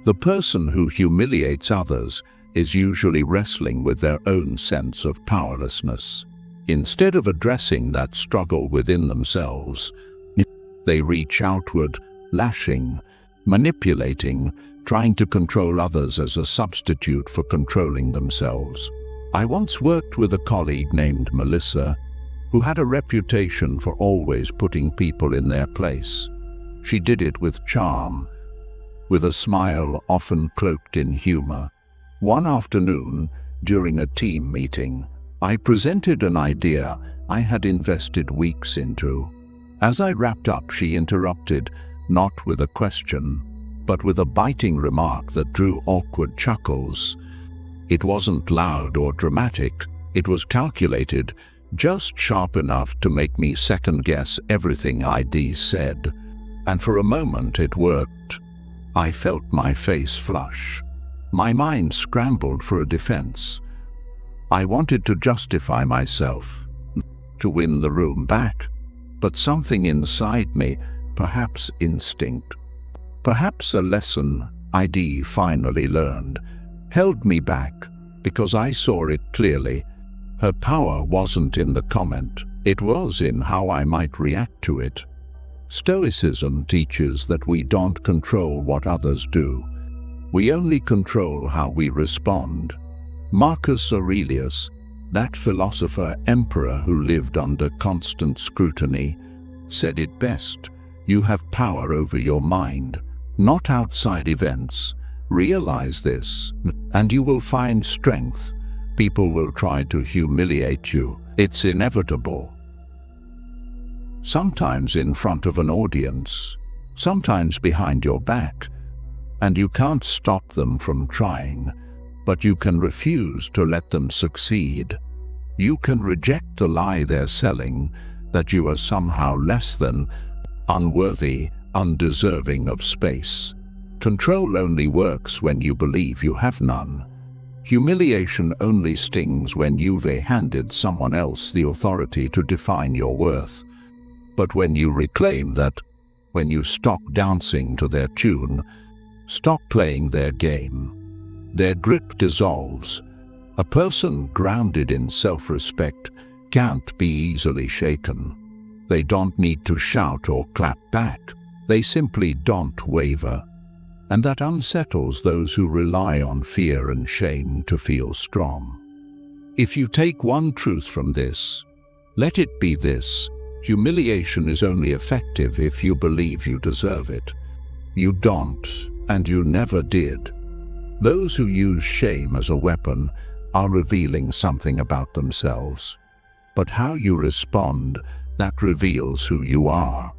The person who humiliates others is usually wrestling with their own sense of powerlessness. Instead of addressing that struggle within themselves, they reach outward, lashing, manipulating, trying to control others as a substitute for controlling themselves. I once worked with a colleague named Melissa, who had a reputation for always putting people in their place. She did it with charm, with a smile often cloaked in humor. One afternoon, during a team meeting, I presented an idea I had invested weeks into. As I wrapped up, she interrupted, not with a question, but with a biting remark that drew awkward chuckles. It wasn't loud or dramatic. It was calculated, just sharp enough to make me second-guess everything I'd said. And for a moment it worked. I felt my face flush. My mind scrambled for a defense. I wanted to justify myself, to win the room back. But something inside me, perhaps instinct, perhaps a lesson I'd finally learned, held me back because I saw it clearly. Her power wasn't in the comment, it was in how I might react to it. Stoicism teaches that we don't control what others do. We only control how we respond. Marcus Aurelius, that philosopher emperor who lived under constant scrutiny, said it best: you have power over your mind, not outside events. Realize this, and you will find strength. People will try to humiliate you. It's inevitable. Sometimes in front of an audience, sometimes behind your back, and you can't stop them from trying, but you can refuse to let them succeed. You can reject the lie they're selling, that you are somehow less than, unworthy, undeserving of space. Control only works when you believe you have none. Humiliation only stings when you've handed someone else the authority to define your worth. But when you reclaim that, when you stop dancing to their tune, stop playing their game, their grip dissolves. A person grounded in self-respect can't be easily shaken. They don't need to shout or clap back. They simply don't waver. And that unsettles those who rely on fear and shame to feel strong. If you take one truth from this, let it be this: humiliation is only effective if you believe you deserve it. You don't, and you never did. Those who use shame as a weapon are revealing something about themselves. But how you respond, that reveals who you are.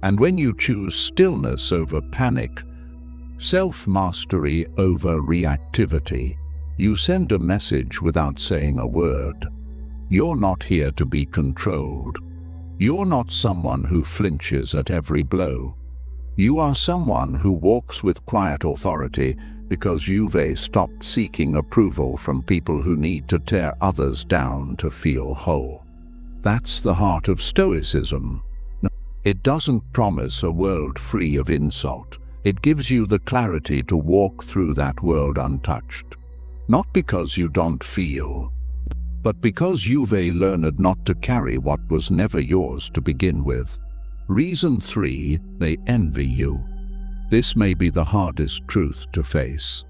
And when you choose stillness over panic, self-mastery over reactivity, you send a message without saying a word. You're not here to be controlled. You're not someone who flinches at every blow. You are someone who walks with quiet authority because you've stopped seeking approval from people who need to tear others down to feel whole. That's the heart of Stoicism. It doesn't promise a world free of insult. It gives you the clarity to walk through that world untouched. Not because you don't feel, but because you've learned not to carry what was never yours to begin with. Reason 3, they envy you. This may be the hardest truth to face,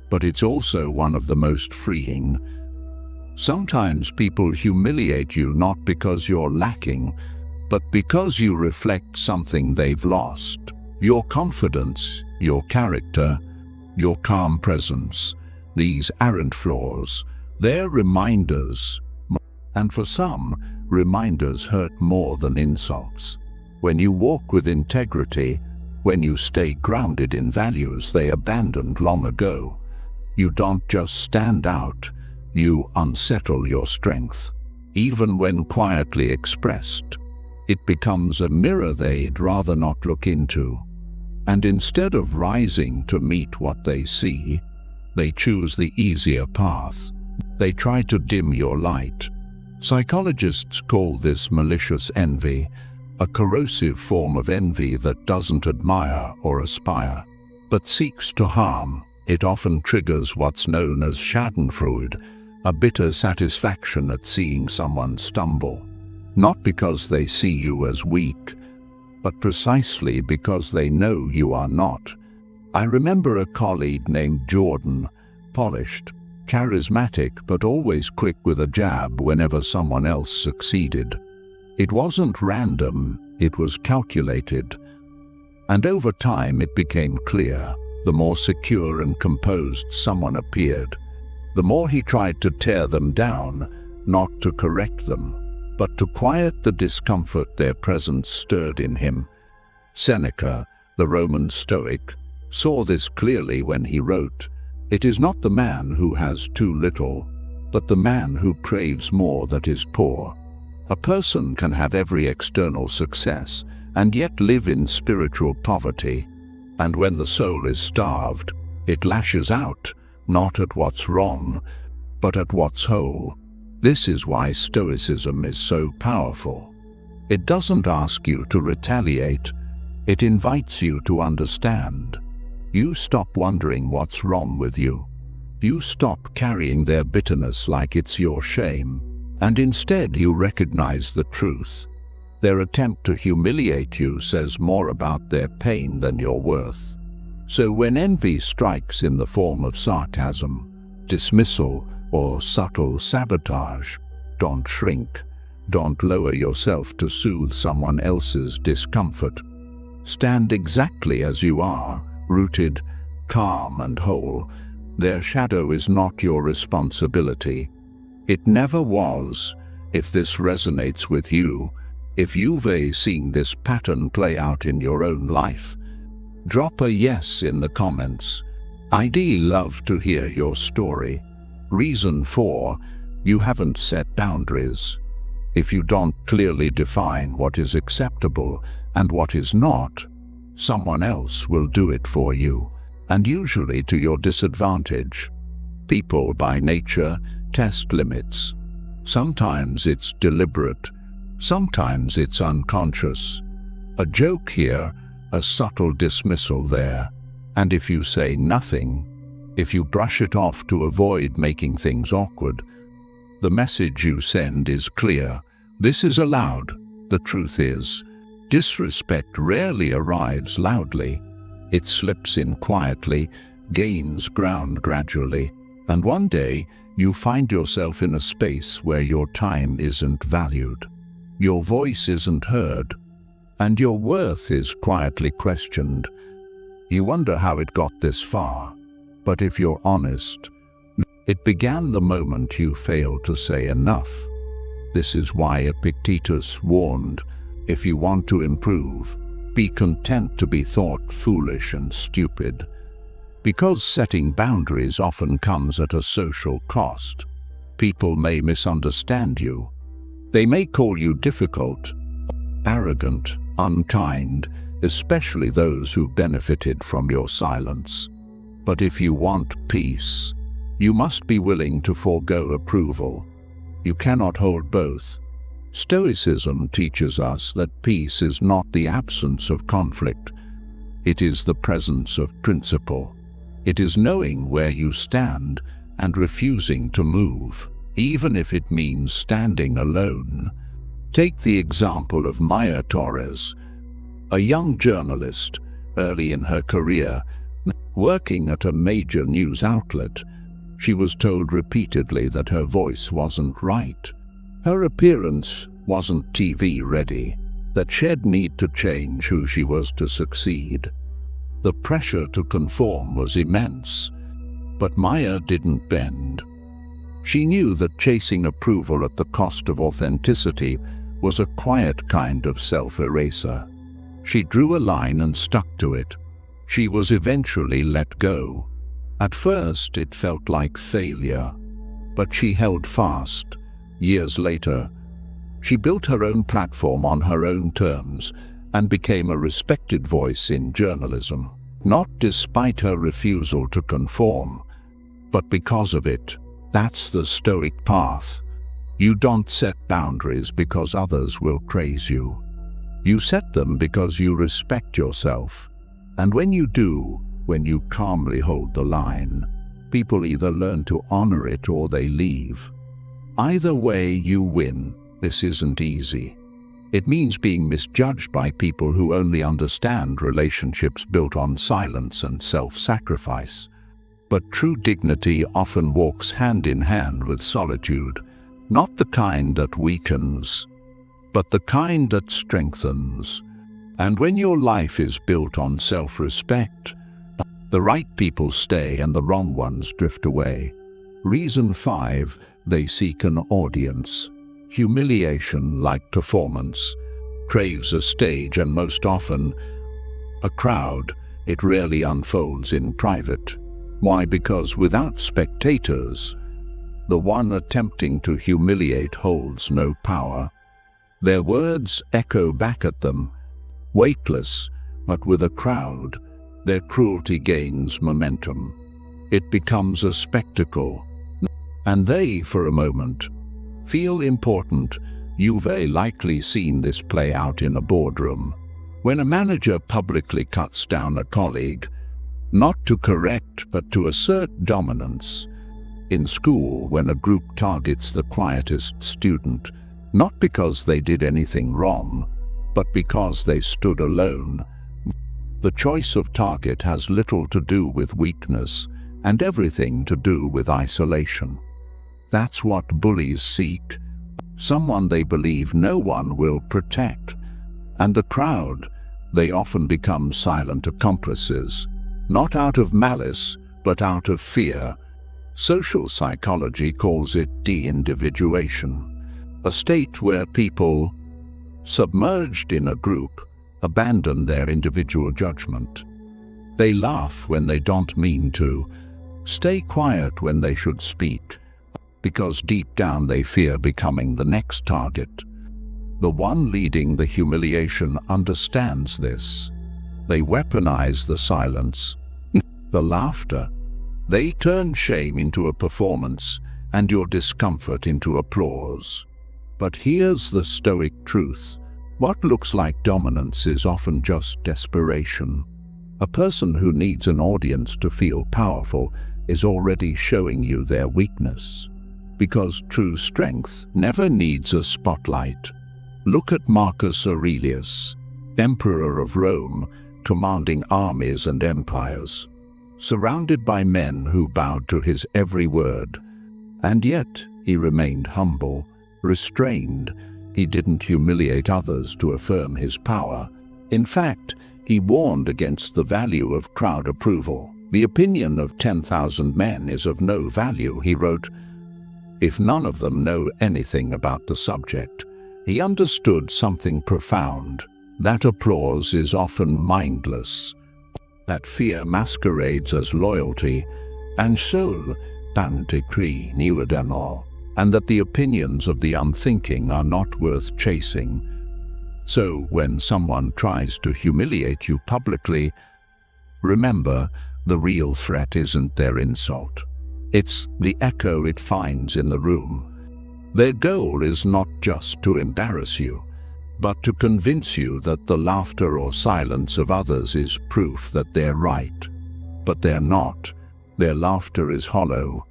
but it's also one of the most freeing. Sometimes people humiliate you not because you're lacking, but because you reflect something they've lost. Your confidence, your character, your calm presence. These aren't flaws, they're reminders. And for some, reminders hurt more than insults. When you walk with integrity, when you stay grounded in values they abandoned long ago, you don't just stand out, you unsettle your strength. Even when quietly expressed, it becomes a mirror they'd rather not look into. And instead of rising to meet what they see, they choose the easier path. They try to dim your light. Psychologists call this malicious envy, a corrosive form of envy that doesn't admire or aspire, but seeks to harm. It often triggers what's known as schadenfreude, a bitter satisfaction at seeing someone stumble. Not because they see you as weak, but precisely because they know you are not. I remember a colleague named Jordan, polished, charismatic, but always quick with a jab whenever someone else succeeded. It wasn't random, it was calculated. And over time it became clear, the more secure and composed someone appeared, the more he tried to tear them down, not to correct them, but to quiet the discomfort their presence stirred in him. Seneca, the Roman Stoic, saw this clearly when he wrote, "It is not the man who has too little, but the man who craves more that is poor." A person can have every external success and yet live in spiritual poverty. And when the soul is starved, it lashes out, not at what's wrong, but at what's whole. This is why Stoicism is so powerful. It doesn't ask you to retaliate. It invites you to understand. You stop wondering what's wrong with you. You stop carrying their bitterness like it's your shame, and instead you recognize the truth. Their attempt to humiliate you says more about their pain than your worth. So when envy strikes in the form of sarcasm, dismissal, or subtle sabotage, don't shrink. Don't lower yourself to soothe someone else's discomfort. Stand exactly as you are, rooted, calm, and whole. Their shadow is not your responsibility. It never was. If this resonates with you, if you've seen this pattern play out in your own life, drop a yes in the comments. I'd love to hear your story. Reason 4, you haven't set boundaries. If you don't clearly define what is acceptable and what is not, someone else will do it for you, and usually to your disadvantage. People by nature test limits. Sometimes it's deliberate, sometimes it's unconscious. A joke here, a subtle dismissal there, and if you say nothing, if you brush it off to avoid making things awkward, the message you send is clear. This is allowed. The truth is, disrespect rarely arrives loudly. It slips in quietly, gains ground gradually, and one day you find yourself in a space where your time isn't valued, your voice isn't heard, and your worth is quietly questioned. You wonder how it got this far, but if you're honest, it began the moment you failed to say enough. This is why Epictetus warned, if you want to improve, be content to be thought foolish and stupid. Because setting boundaries often comes at a social cost. People may misunderstand you. They may call you difficult, arrogant, unkind, especially those who benefited from your silence. But if you want peace, you must be willing to forego approval. You cannot hold both. Stoicism teaches us that peace is not the absence of conflict. It is the presence of principle. It is knowing where you stand and refusing to move, even if it means standing alone. Take the example of Maya Torres, a young journalist early in her career, working at a major news outlet. She was told repeatedly that her voice wasn't right. Her appearance wasn't TV ready, that she'd need to change who she was to succeed. The pressure to conform was immense, but Maya didn't bend. She knew that chasing approval at the cost of authenticity was a quiet kind of self-eraser. She drew a line and stuck to it. She was eventually let go. At first, it felt like failure, but she held fast. Years later, she built her own platform on her own terms and became a respected voice in journalism, not despite her refusal to conform, but because of it. That's the Stoic path. You don't set boundaries because others will praise you. You set them because you respect yourself. And when you do, when you calmly hold the line, people either learn to honor it or they leave. Either way, you win. This isn't easy. It means being misjudged by people who only understand relationships built on silence and self-sacrifice. But true dignity often walks hand in hand with solitude, not the kind that weakens, but the kind that strengthens. And when your life is built on self-respect, the right people stay and the wrong ones drift away. Reason 5, they seek an audience. Humiliation, like performance, craves a stage and most often a crowd. It rarely unfolds in private. Why? Because without spectators, the one attempting to humiliate holds no power. Their words echo back at them, weightless, but with a crowd, their cruelty gains momentum. It becomes a spectacle, and they, for a moment, feel important. You've likely seen this play out in a boardroom. When a manager publicly cuts down a colleague, not to correct but to assert dominance. In school, when a group targets the quietest student, not because they did anything wrong, but because they stood alone. The choice of target has little to do with weakness and everything to do with isolation. That's what bullies seek, someone they believe no one will protect. And the crowd, they often become silent accomplices, not out of malice, but out of fear. Social psychology calls it de-individuation, a state where people, submerged in a group, abandon their individual judgment. They laugh when they don't mean to, stay quiet when they should speak, because deep down they fear becoming the next target. The one leading the humiliation understands this. They weaponize the silence, the laughter. They turn shame into a performance and your discomfort into applause. But here's the Stoic truth. What looks like dominance is often just desperation. A person who needs an audience to feel powerful is already showing you their weakness. Because true strength never needs a spotlight. Look at Marcus Aurelius, emperor of Rome, commanding armies and empires, surrounded by men who bowed to his every word. And yet he remained humble, restrained. He didn't humiliate others to affirm his power. In fact, he warned against the value of crowd approval. The opinion of 10,000 men is of no value, he wrote, if none of them know anything about the subject. He understood something profound. That applause is often mindless. That fear masquerades as loyalty, and so pantikri niwadanor, and that the opinions of the unthinking are not worth chasing. So when someone tries to humiliate you publicly, remember, the real threat isn't their insult. It's the echo it finds in the room. Their goal is not just to embarrass you, but to convince you that the laughter or silence of others is proof that they're right. But they're not. Their laughter is hollow.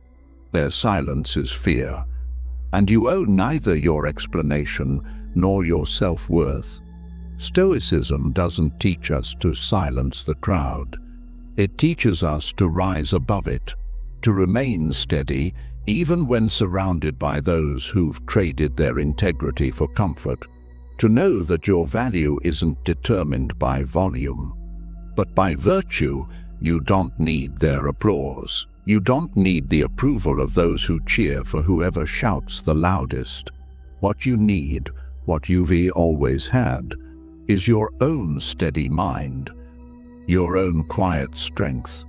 Their silence is fear. And you owe neither your explanation nor your self-worth. Stoicism doesn't teach us to silence the crowd. It teaches us to rise above it, to remain steady even when surrounded by those who've traded their integrity for comfort, to know that your value isn't determined by volume, but by virtue. You don't need their applause. You don't need the approval of those who cheer for whoever shouts the loudest. What you need, what you've always had, is your own steady mind, your own quiet strength,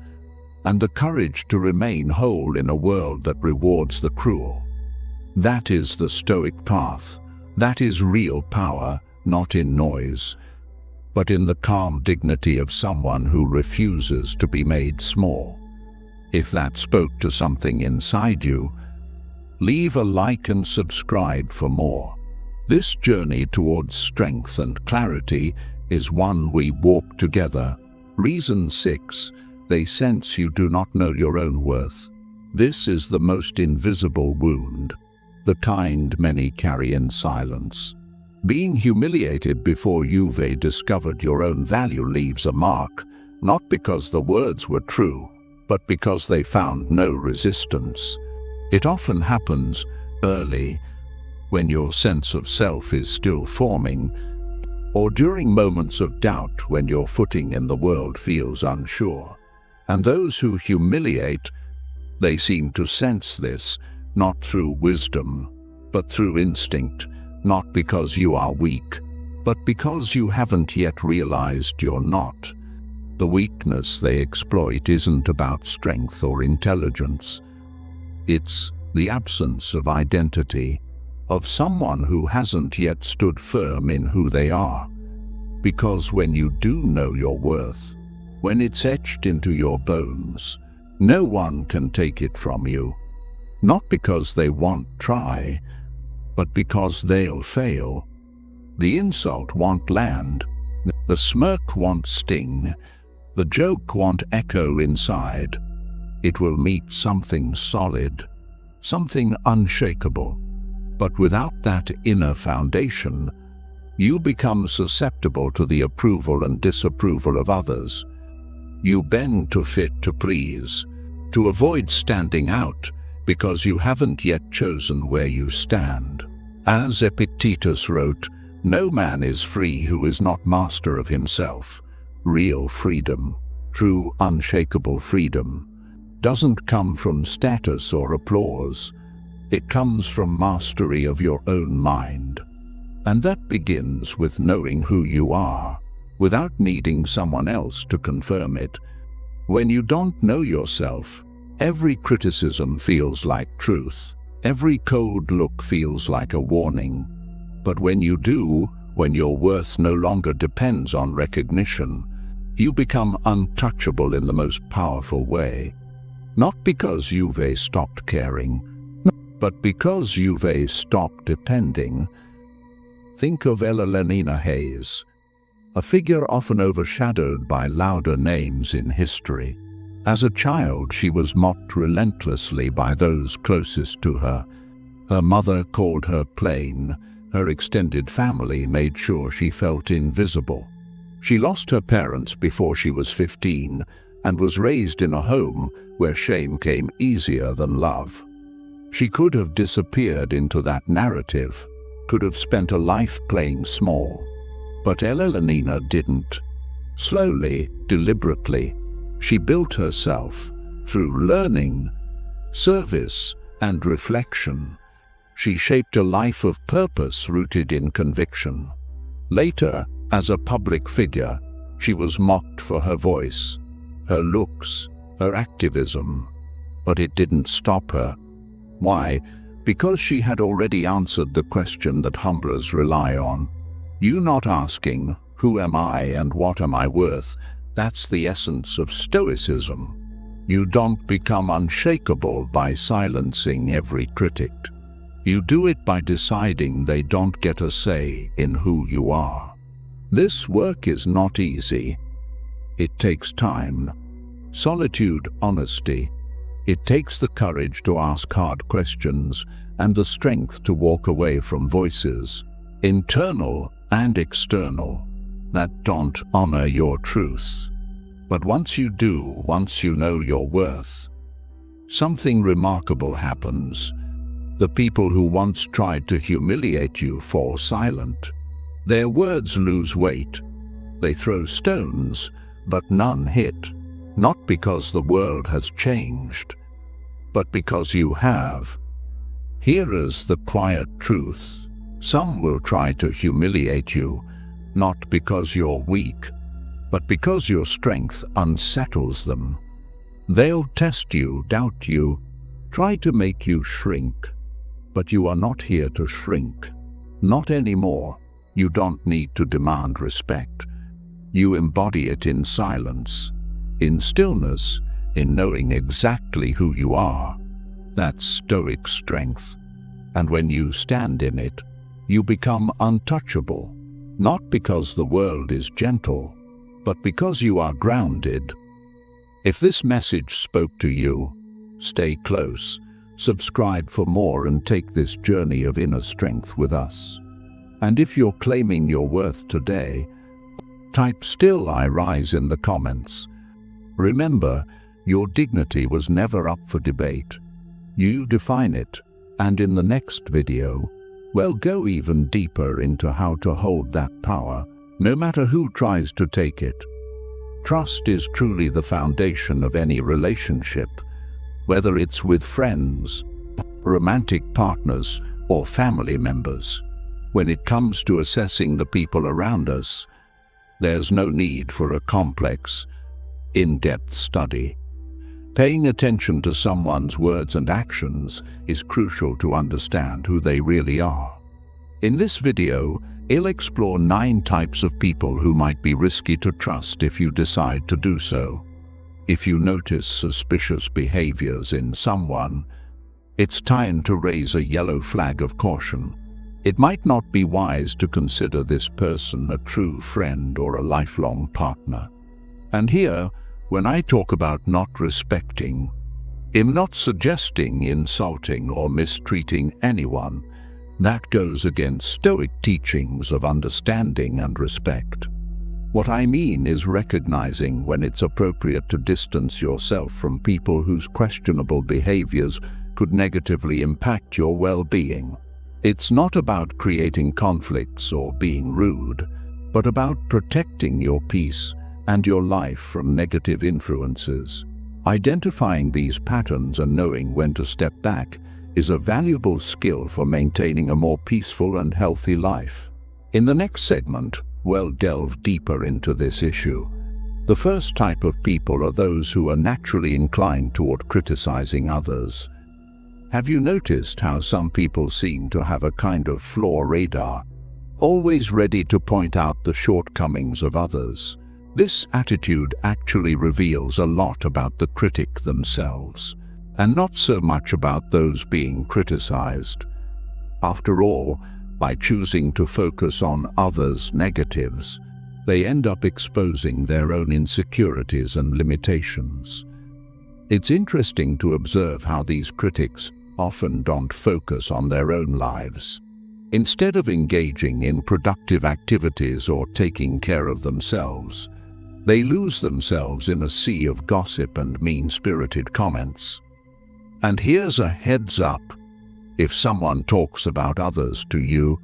and the courage to remain whole in a world that rewards the cruel. That is the Stoic path. That is real power, not in noise, but in the calm dignity of someone who refuses to be made small. If that spoke to something inside you, leave a like and subscribe for more. This journey towards strength and clarity is one we walk together. Reason 6. They sense you do not know your own worth. This is the most invisible wound, the kind many carry in silence. Being humiliated before you've discovered your own value leaves a mark, not because the words were true, but because they found no resistance. It often happens early, when your sense of self is still forming, or during moments of doubt when your footing in the world feels unsure. And those who humiliate, they seem to sense this, not through wisdom, but through instinct, not because you are weak, but because you haven't yet realized you're not. The weakness they exploit isn't about strength or intelligence. It's the absence of identity, of someone who hasn't yet stood firm in who they are. Because when you do know your worth, when it's etched into your bones, no one can take it from you. Not because they won't try, but because they'll fail. The insult won't land, The smirk won't sting. The joke won't echo inside. It will meet something solid, something unshakable. But without that inner foundation, you become susceptible to the approval and disapproval of others. You bend to fit, to please, to avoid standing out, because you haven't yet chosen where you stand. As Epictetus wrote, "No man is free who is not master of himself." Real freedom, true unshakable freedom, doesn't come from status or applause. It comes from mastery of your own mind. And that begins with knowing who you are, without needing someone else to confirm it. When you don't know yourself, every criticism feels like truth. Every cold look feels like a warning. But when you do, when your worth no longer depends on recognition, you become untouchable in the most powerful way. Not because you've stopped caring, but because you've stopped depending. Think of Elena Hayes, a figure often overshadowed by louder names in history. As a child, she was mocked relentlessly by those closest to her. Her mother called her plain. Her extended family made sure she felt invisible. She lost her parents before she was 15 and was raised in a home where shame came easier than love. She could have disappeared into that narrative, could have spent a life playing small. But Elena didn't. Slowly, deliberately, she built herself through learning, service, and reflection. She shaped a life of purpose rooted in conviction. Later, as a public figure, she was mocked for her voice, her looks, her activism. But it didn't stop her. Why? Because she had already answered the question that humblers rely on. You not asking, "Who am I and what am I worth?" That's the essence of Stoicism. You don't become unshakable by silencing every critic. You do it by deciding they don't get a say in who you are. This work is not easy. It takes time, solitude, honesty. It takes the courage to ask hard questions and the strength to walk away from voices, internal and external, that don't honor your truth. But once you do, once you know your worth, something remarkable happens. The people who once tried to humiliate you fall silent. Their words lose weight. They throw stones, but none hit. Not because the world has changed, but because you have. Here is the quiet truth. Some will try to humiliate you, not because you're weak, but because your strength unsettles them. They'll test you, doubt you, try to make you shrink. But you are not here to shrink. Not anymore. You don't need to demand respect. You embody it in silence, in stillness, in knowing exactly who you are. That's Stoic strength. And when you stand in it, you become untouchable. Not because the world is gentle, but because you are grounded. If this message spoke to you, stay close, subscribe for more, and take this journey of inner strength with us. And if you're claiming your worth today, type "Still I Rise" in the comments. Remember, your dignity was never up for debate. You define it, and in the next video, we'll go even deeper into how to hold that power, no matter who tries to take it. Trust is truly the foundation of any relationship, whether it's with friends, romantic partners, or family members. When it comes to assessing the people around us, there's no need for a complex, in-depth study. Paying attention to someone's words and actions is crucial to understand who they really are. In this video, I'll explore 9 types of people who might be risky to trust if you decide to do so. If you notice suspicious behaviors in someone, it's time to raise a yellow flag of caution. It might not be wise to consider this person a true friend or a lifelong partner. And here, when I talk about not respecting, I'm not suggesting insulting or mistreating anyone. That goes against Stoic teachings of understanding and respect. What I mean is recognizing when it's appropriate to distance yourself from people whose questionable behaviors could negatively impact your well-being. It's not about creating conflicts or being rude, but about protecting your peace and your life from negative influences. Identifying these patterns and knowing when to step back is a valuable skill for maintaining a more peaceful and healthy life. In the next segment, we'll delve deeper into this issue. The first type of people are those who are naturally inclined toward criticizing others. Have you noticed how some people seem to have a kind of flaw radar, always ready to point out the shortcomings of others? This attitude actually reveals a lot about the critic themselves, and not so much about those being criticized. After all, by choosing to focus on others' negatives, they end up exposing their own insecurities and limitations. It's interesting to observe how these critics often don't focus on their own lives. Instead of engaging in productive activities or taking care of themselves, they lose themselves in a sea of gossip and mean-spirited comments. And here's a heads up: if someone talks about others to you,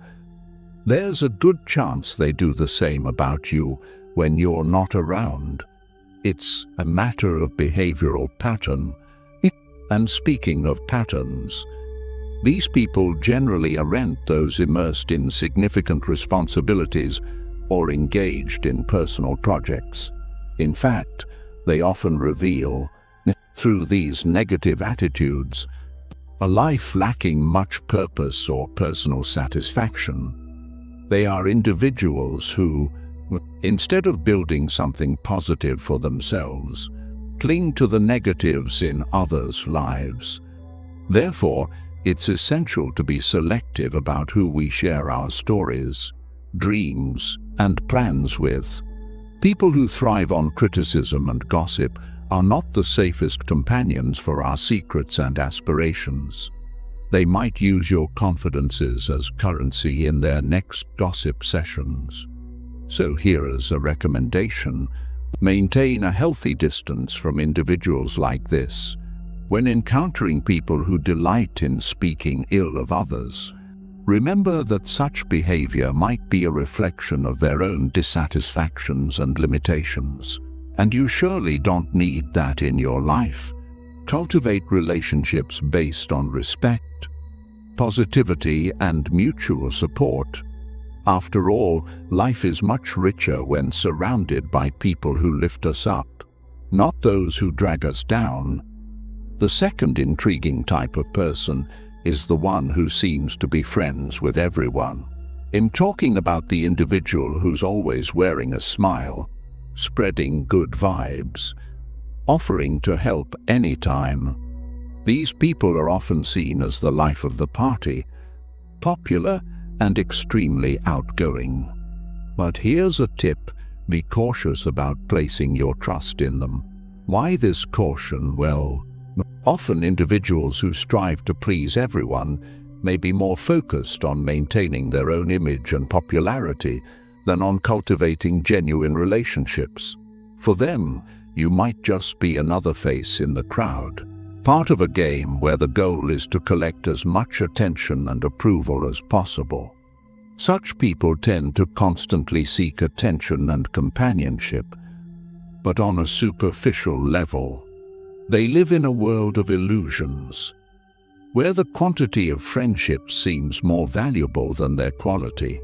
there's a good chance they do the same about you when you're not around. It's a matter of behavioral pattern. And speaking of patterns, these people generally aren't those immersed in significant responsibilities or engaged in personal projects. In fact, they often reveal, through these negative attitudes, a life lacking much purpose or personal satisfaction. They are individuals who, instead of building something positive for themselves, cling to the negatives in others' lives. Therefore, it's essential to be selective about who we share our stories, dreams, and plans with. People who thrive on criticism and gossip are not the safest companions for our secrets and aspirations. They might use your confidences as currency in their next gossip sessions. So here is a recommendation: maintain a healthy distance from individuals like this. When encountering people who delight in speaking ill of others, remember that such behavior might be a reflection of their own dissatisfactions and limitations, and you surely don't need that in your life. Cultivate relationships based on respect, positivity, and mutual support. After all, life is much richer when surrounded by people who lift us up, not those who drag us down. The second intriguing type of person is the one who seems to be friends with everyone. I'm talking about the individual who's always wearing a smile, spreading good vibes, offering to help anytime. These people are often seen as the life of the party, popular and extremely outgoing. But here's a tip: be cautious about placing your trust in them. Why this caution? Well, often individuals who strive to please everyone may be more focused on maintaining their own image and popularity than on cultivating genuine relationships. For them, you might just be another face in the crowd, part of a game where the goal is to collect as much attention and approval as possible. Such people tend to constantly seek attention and companionship, but on a superficial level. They live in a world of illusions, where the quantity of friendships seems more valuable than their quality.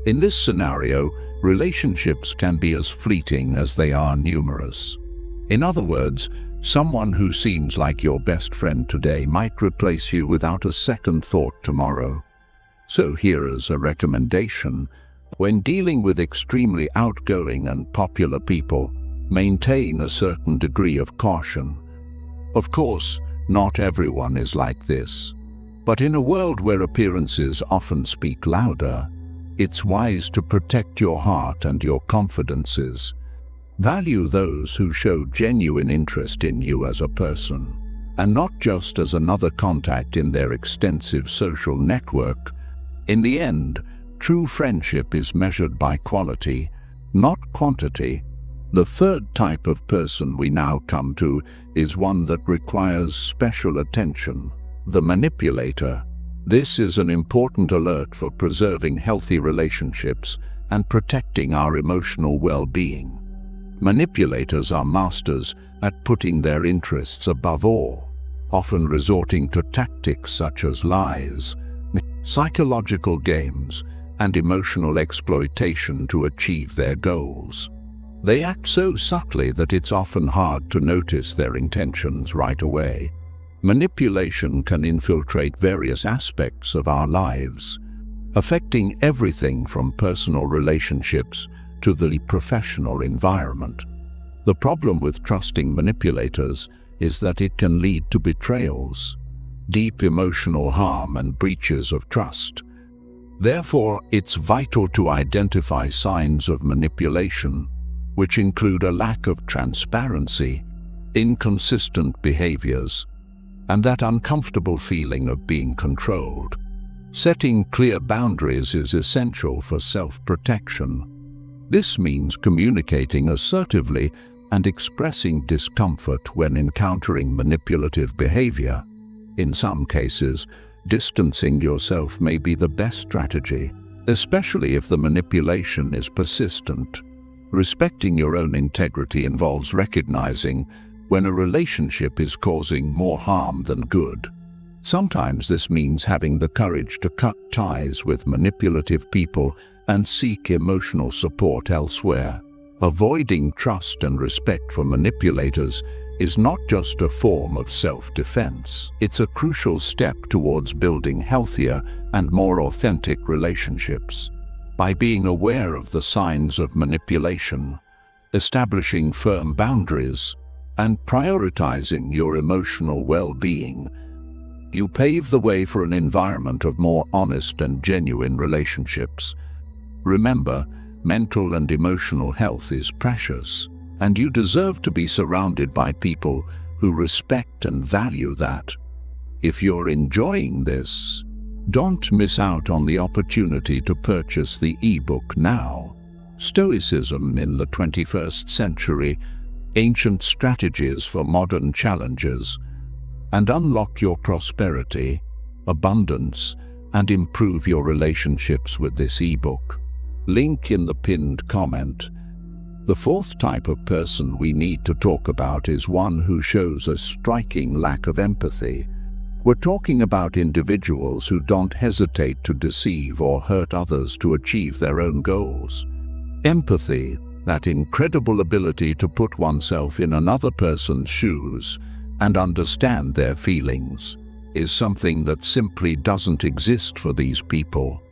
In this scenario, relationships can be as fleeting as they are numerous. In other words, someone who seems like your best friend today might replace you without a second thought tomorrow. So here is a recommendation: when dealing with extremely outgoing and popular people, maintain a certain degree of caution. Of course, not everyone is like this. But in a world where appearances often speak louder, it's wise to protect your heart and your confidences. Value those who show genuine interest in you as a person, and not just as another contact in their extensive social network. In the end, true friendship is measured by quality, not quantity. The third type of person we now come to is one that requires special attention: the manipulator. This is an important alert for preserving healthy relationships and protecting our emotional well-being. Manipulators are masters at putting their interests above all, often resorting to tactics such as lies, psychological games, and emotional exploitation to achieve their goals. They act so subtly that it's often hard to notice their intentions right away. Manipulation can infiltrate various aspects of our lives, affecting everything from personal relationships to the professional environment. The problem with trusting manipulators is that it can lead to betrayals, deep emotional harm, and breaches of trust. Therefore, it's vital to identify signs of manipulation, which include a lack of transparency, inconsistent behaviors, and that uncomfortable feeling of being controlled. Setting clear boundaries is essential for self-protection. This means communicating assertively and expressing discomfort when encountering manipulative behavior. In some cases, distancing yourself may be the best strategy, especially if the manipulation is persistent. Respecting your own integrity involves recognizing when a relationship is causing more harm than good. Sometimes this means having the courage to cut ties with manipulative people and seek emotional support elsewhere. Avoiding trust and respect for manipulators is not just a form of self-defense. It's a crucial step towards building healthier and more authentic relationships. By being aware of the signs of manipulation, establishing firm boundaries, and prioritizing your emotional well-being, you pave the way for an environment of more honest and genuine relationships. Remember, mental and emotional health is precious, and you deserve to be surrounded by people who respect and value that. If you're enjoying this, don't miss out on the opportunity to purchase the ebook now. Stoicism in the 21st Century: Ancient Strategies for Modern Challenges, and unlock your prosperity, abundance, and improve your relationships with this ebook. Link in the pinned comment. The fourth type of person we need to talk about is one who shows a striking lack of empathy. We're talking about individuals who don't hesitate to deceive or hurt others to achieve their own goals. Empathy, that incredible ability to put oneself in another person's shoes and understand their feelings, is something that simply doesn't exist for these people,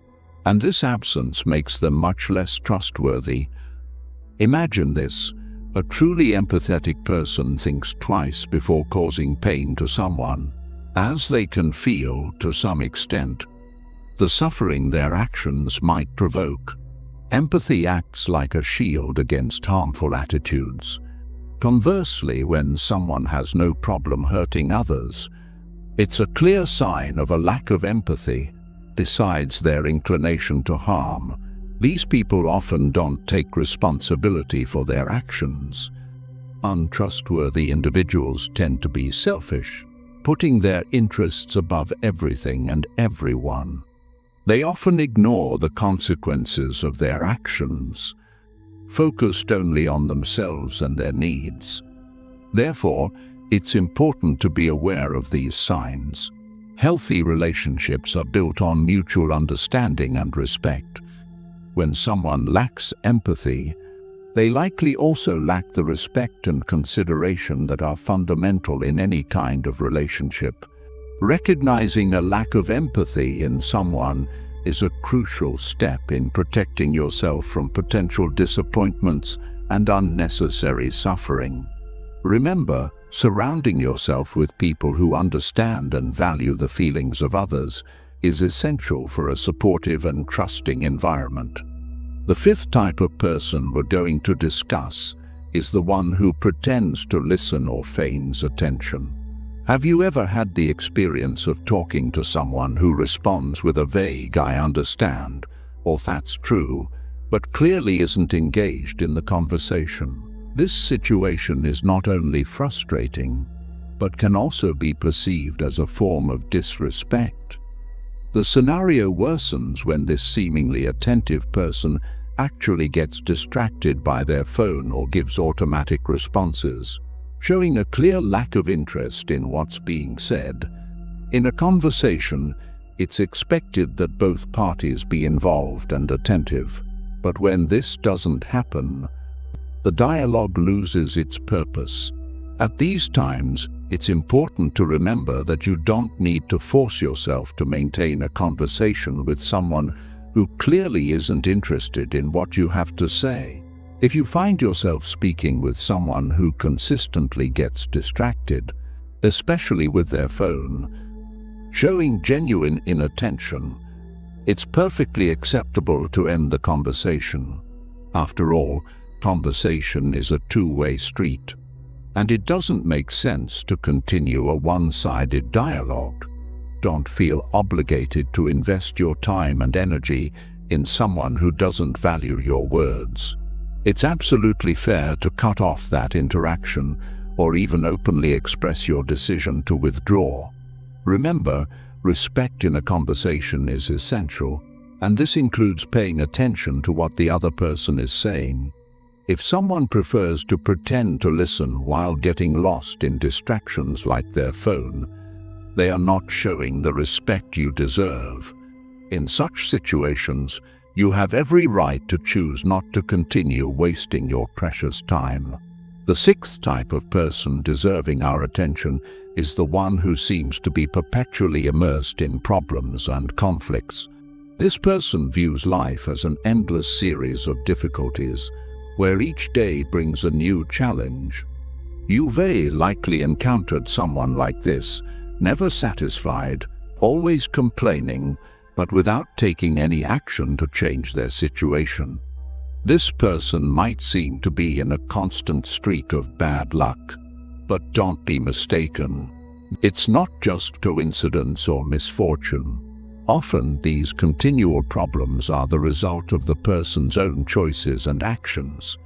and this absence makes them much less trustworthy. Imagine this: a truly empathetic person thinks twice before causing pain to someone, as they can feel, to some extent, the suffering their actions might provoke. Empathy acts like a shield against harmful attitudes. Conversely, when someone has no problem hurting others, it's a clear sign of a lack of empathy. Besides their inclination to harm, these people often don't take responsibility for their actions. Untrustworthy individuals tend to be selfish, putting their interests above everything and everyone. They often ignore the consequences of their actions, focused only on themselves and their needs. Therefore, it's important to be aware of these signs. Healthy relationships are built on mutual understanding and respect. When someone lacks empathy, they likely also lack the respect and consideration that are fundamental in any kind of relationship. Recognizing a lack of empathy in someone is a crucial step in protecting yourself from potential disappointments and unnecessary suffering. Remember, Surrounding yourself with people who understand and value the feelings of others is essential for a supportive and trusting environment. The fifth type of person we're going to discuss is the one who pretends to listen or feigns attention. Have you ever had the experience of talking to someone who responds with a vague "I understand" or "that's true," but clearly isn't engaged in the conversation? This situation is not only frustrating, but can also be perceived as a form of disrespect. The scenario worsens when this seemingly attentive person actually gets distracted by their phone or gives automatic responses, showing a clear lack of interest in what's being said. In a conversation, it's expected that both parties be involved and attentive, but when this doesn't happen, the dialogue loses its purpose. At these times, it's important to remember that you don't need to force yourself to maintain a conversation with someone who clearly isn't interested in what you have to say. If you find yourself speaking with someone who consistently gets distracted, especially with their phone, showing genuine inattention, it's perfectly acceptable to end the conversation. After all, conversation is a two-way street, and it doesn't make sense to continue a one-sided dialogue. Don't feel obligated to invest your time and energy in someone who doesn't value your words. It's absolutely fair to cut off that interaction or even openly express your decision to withdraw. Remember, respect in a conversation is essential, and this includes paying attention to what the other person is saying. If someone prefers to pretend to listen while getting lost in distractions like their phone, they are not showing the respect you deserve. In such situations, you have every right to choose not to continue wasting your precious time. The sixth type of person deserving our attention is the one who seems to be perpetually immersed in problems and conflicts. This person views life as an endless series of difficulties, where each day brings a new challenge. You've likely encountered someone like this, never satisfied, always complaining, but without taking any action to change their situation. This person might seem to be in a constant streak of bad luck, but don't be mistaken. It's not just coincidence or misfortune. Often, these continual problems are the result of the person's own choices and actions.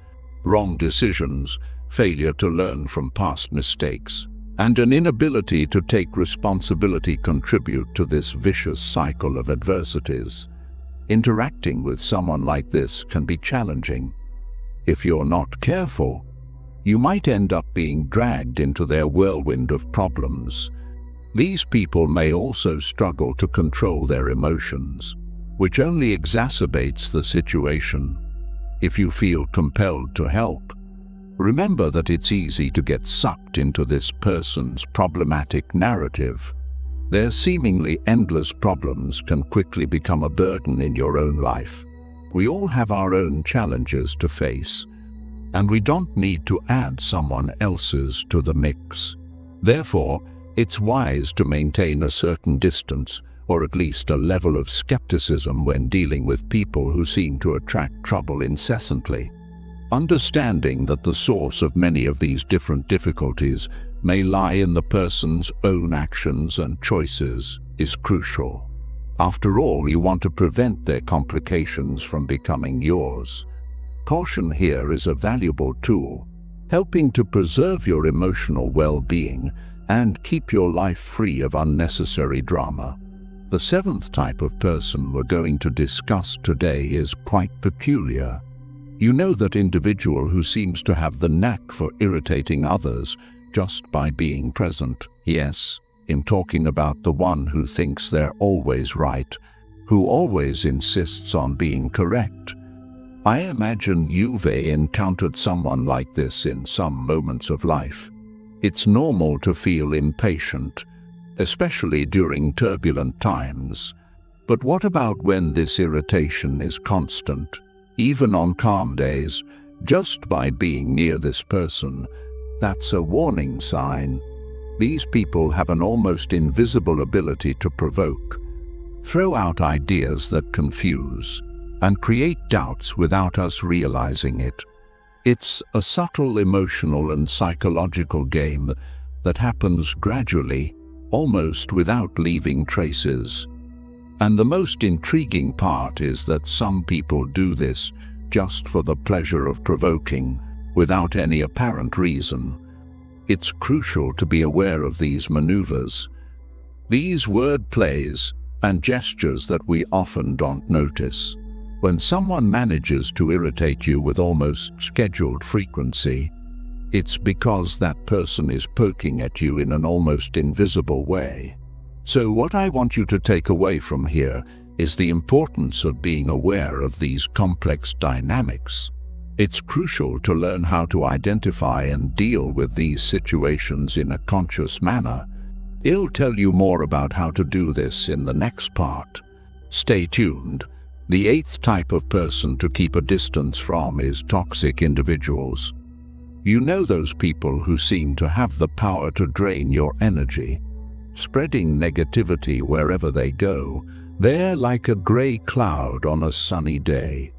Wrong decisions, failure to learn from past mistakes, and an inability to take responsibility contribute to this vicious cycle of adversities. Interacting with someone like this can be challenging. If you're not careful, you might end up being dragged into their whirlwind of problems. These people may also struggle to control their emotions, which only exacerbates the situation. If you feel compelled to help, remember that it's easy to get sucked into this person's problematic narrative. Their seemingly endless problems can quickly become a burden in your own life. We all have our own challenges to face, and we don't need to add someone else's to the mix. Therefore, it's wise to maintain a certain distance, or at least a level of skepticism when dealing with people who seem to attract trouble incessantly. Understanding that the source of many of these different difficulties may lie in the person's own actions and choices is crucial. After all, you want to prevent their complications from becoming yours. Caution here is a valuable tool, helping to preserve your emotional well-being and keep your life free of unnecessary drama. The seventh type of person we're going to discuss today is quite peculiar. You know, that individual who seems to have the knack for irritating others just by being present. Yes, I'm talking about the one who thinks they're always right, who always insists on being correct. I imagine you've encountered someone like this in some moments of life. It's normal to feel impatient, especially during turbulent times. But what about when this irritation is constant? Even on calm days, just by being near this person, That's a warning sign. These people have an almost invisible ability to provoke, throw out ideas that confuse, and create doubts without us realizing it. It's a subtle emotional and psychological game that happens gradually, almost without leaving traces. And the most intriguing part is that some people do this just for the pleasure of provoking, without any apparent reason. It's crucial to be aware of these maneuvers, these word plays and gestures that we often don't notice. When someone manages to irritate you with almost scheduled frequency, it's because that person is poking at you in an almost invisible way. So what I want you to take away from here is the importance of being aware of these complex dynamics. It's crucial to learn how to identify and deal with these situations in a conscious manner. I'll tell you more about how to do this in the next part. Stay tuned. The 8th type of person to keep a distance from is toxic individuals. You know those people who seem to have the power to drain your energy, spreading negativity wherever they go. They're like a gray cloud on a sunny day.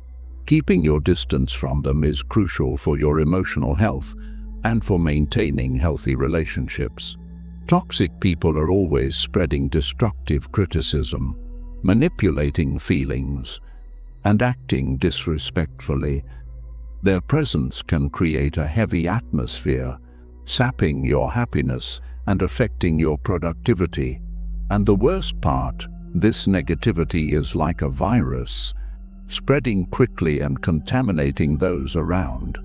Keeping your distance from them is crucial for your emotional health and for maintaining healthy relationships. Toxic people are always spreading destructive criticism, manipulating feelings, and acting disrespectfully. Their presence can create a heavy atmosphere, sapping your happiness and affecting your productivity. And the worst part, this negativity is like a virus, spreading quickly and contaminating those around.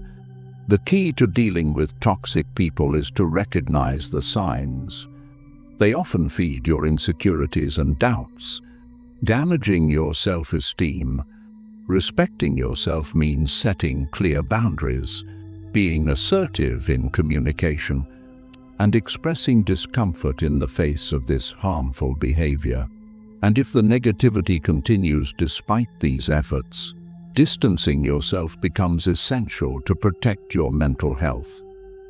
The key to dealing with toxic people is to recognize the signs. They often feed your insecurities and doubts, damaging your self-esteem. Respecting yourself means setting clear boundaries, being assertive in communication, and expressing discomfort in the face of this harmful behavior. And if the negativity continues despite these efforts, distancing yourself becomes essential to protect your mental health.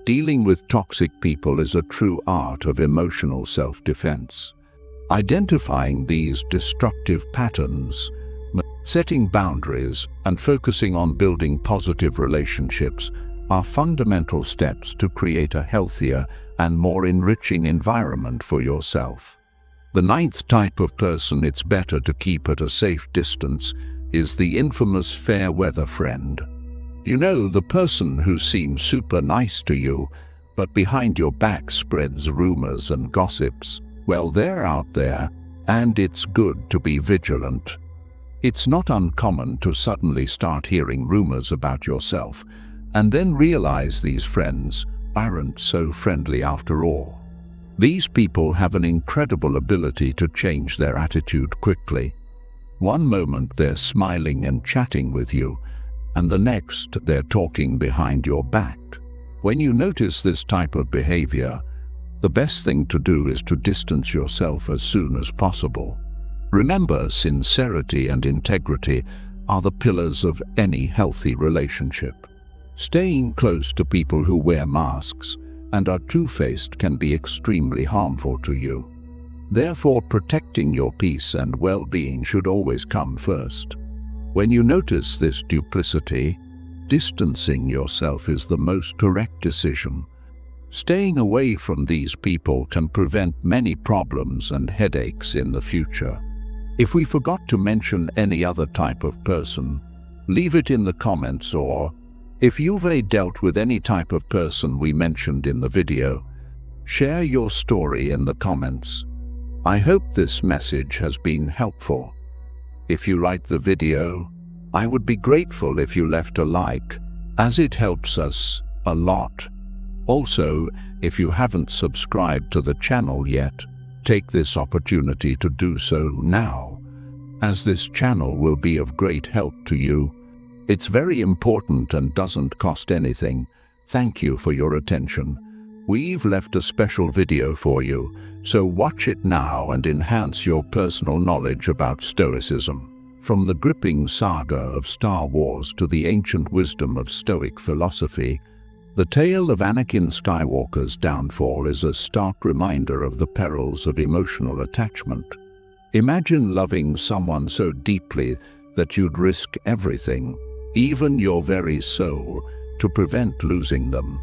Dealing with toxic people is a true art of emotional self-defense. Identifying these destructive patterns, setting boundaries, and focusing on building positive relationships are fundamental steps to create a healthier and more enriching environment for yourself. The 9th type of person it's better to keep at a safe distance is the infamous fair weather friend. You know, the person who seems super nice to you, but behind your back spreads rumors and gossips. Well, they're out there, and it's good to be vigilant. It's not uncommon to suddenly start hearing rumors about yourself, and then realize these friends aren't so friendly after all. These people have an incredible ability to change their attitude quickly. One moment they're smiling and chatting with you, and the next they're talking behind your back. When you notice this type of behavior, the best thing to do is to distance yourself as soon as possible. Remember, sincerity and integrity are the pillars of any healthy relationship. Staying close to people who wear masks and are two-faced can be extremely harmful to you. Therefore, protecting your peace and well-being should always come first. When you notice this duplicity, distancing yourself is the most correct decision. Staying away from these people can prevent many problems and headaches in the future. If we forgot to mention any other type of person, leave it in the comments, or if you've dealt with any type of person we mentioned in the video, share your story in the comments. I hope this message has been helpful. If you liked the video, I would be grateful if you left a like, as it helps us a lot. Also, if you haven't subscribed to the channel yet, take this opportunity to do so now, as this channel will be of great help to you. It's very important and doesn't cost anything. Thank you for your attention. We've left a special video for you, so watch it now and enhance your personal knowledge about Stoicism. From the gripping saga of Star Wars to the ancient wisdom of Stoic philosophy, The tale of Anakin Skywalker's downfall is a stark reminder of the perils of emotional attachment. Imagine loving someone so deeply that you'd risk everything, even your very soul, to prevent losing them.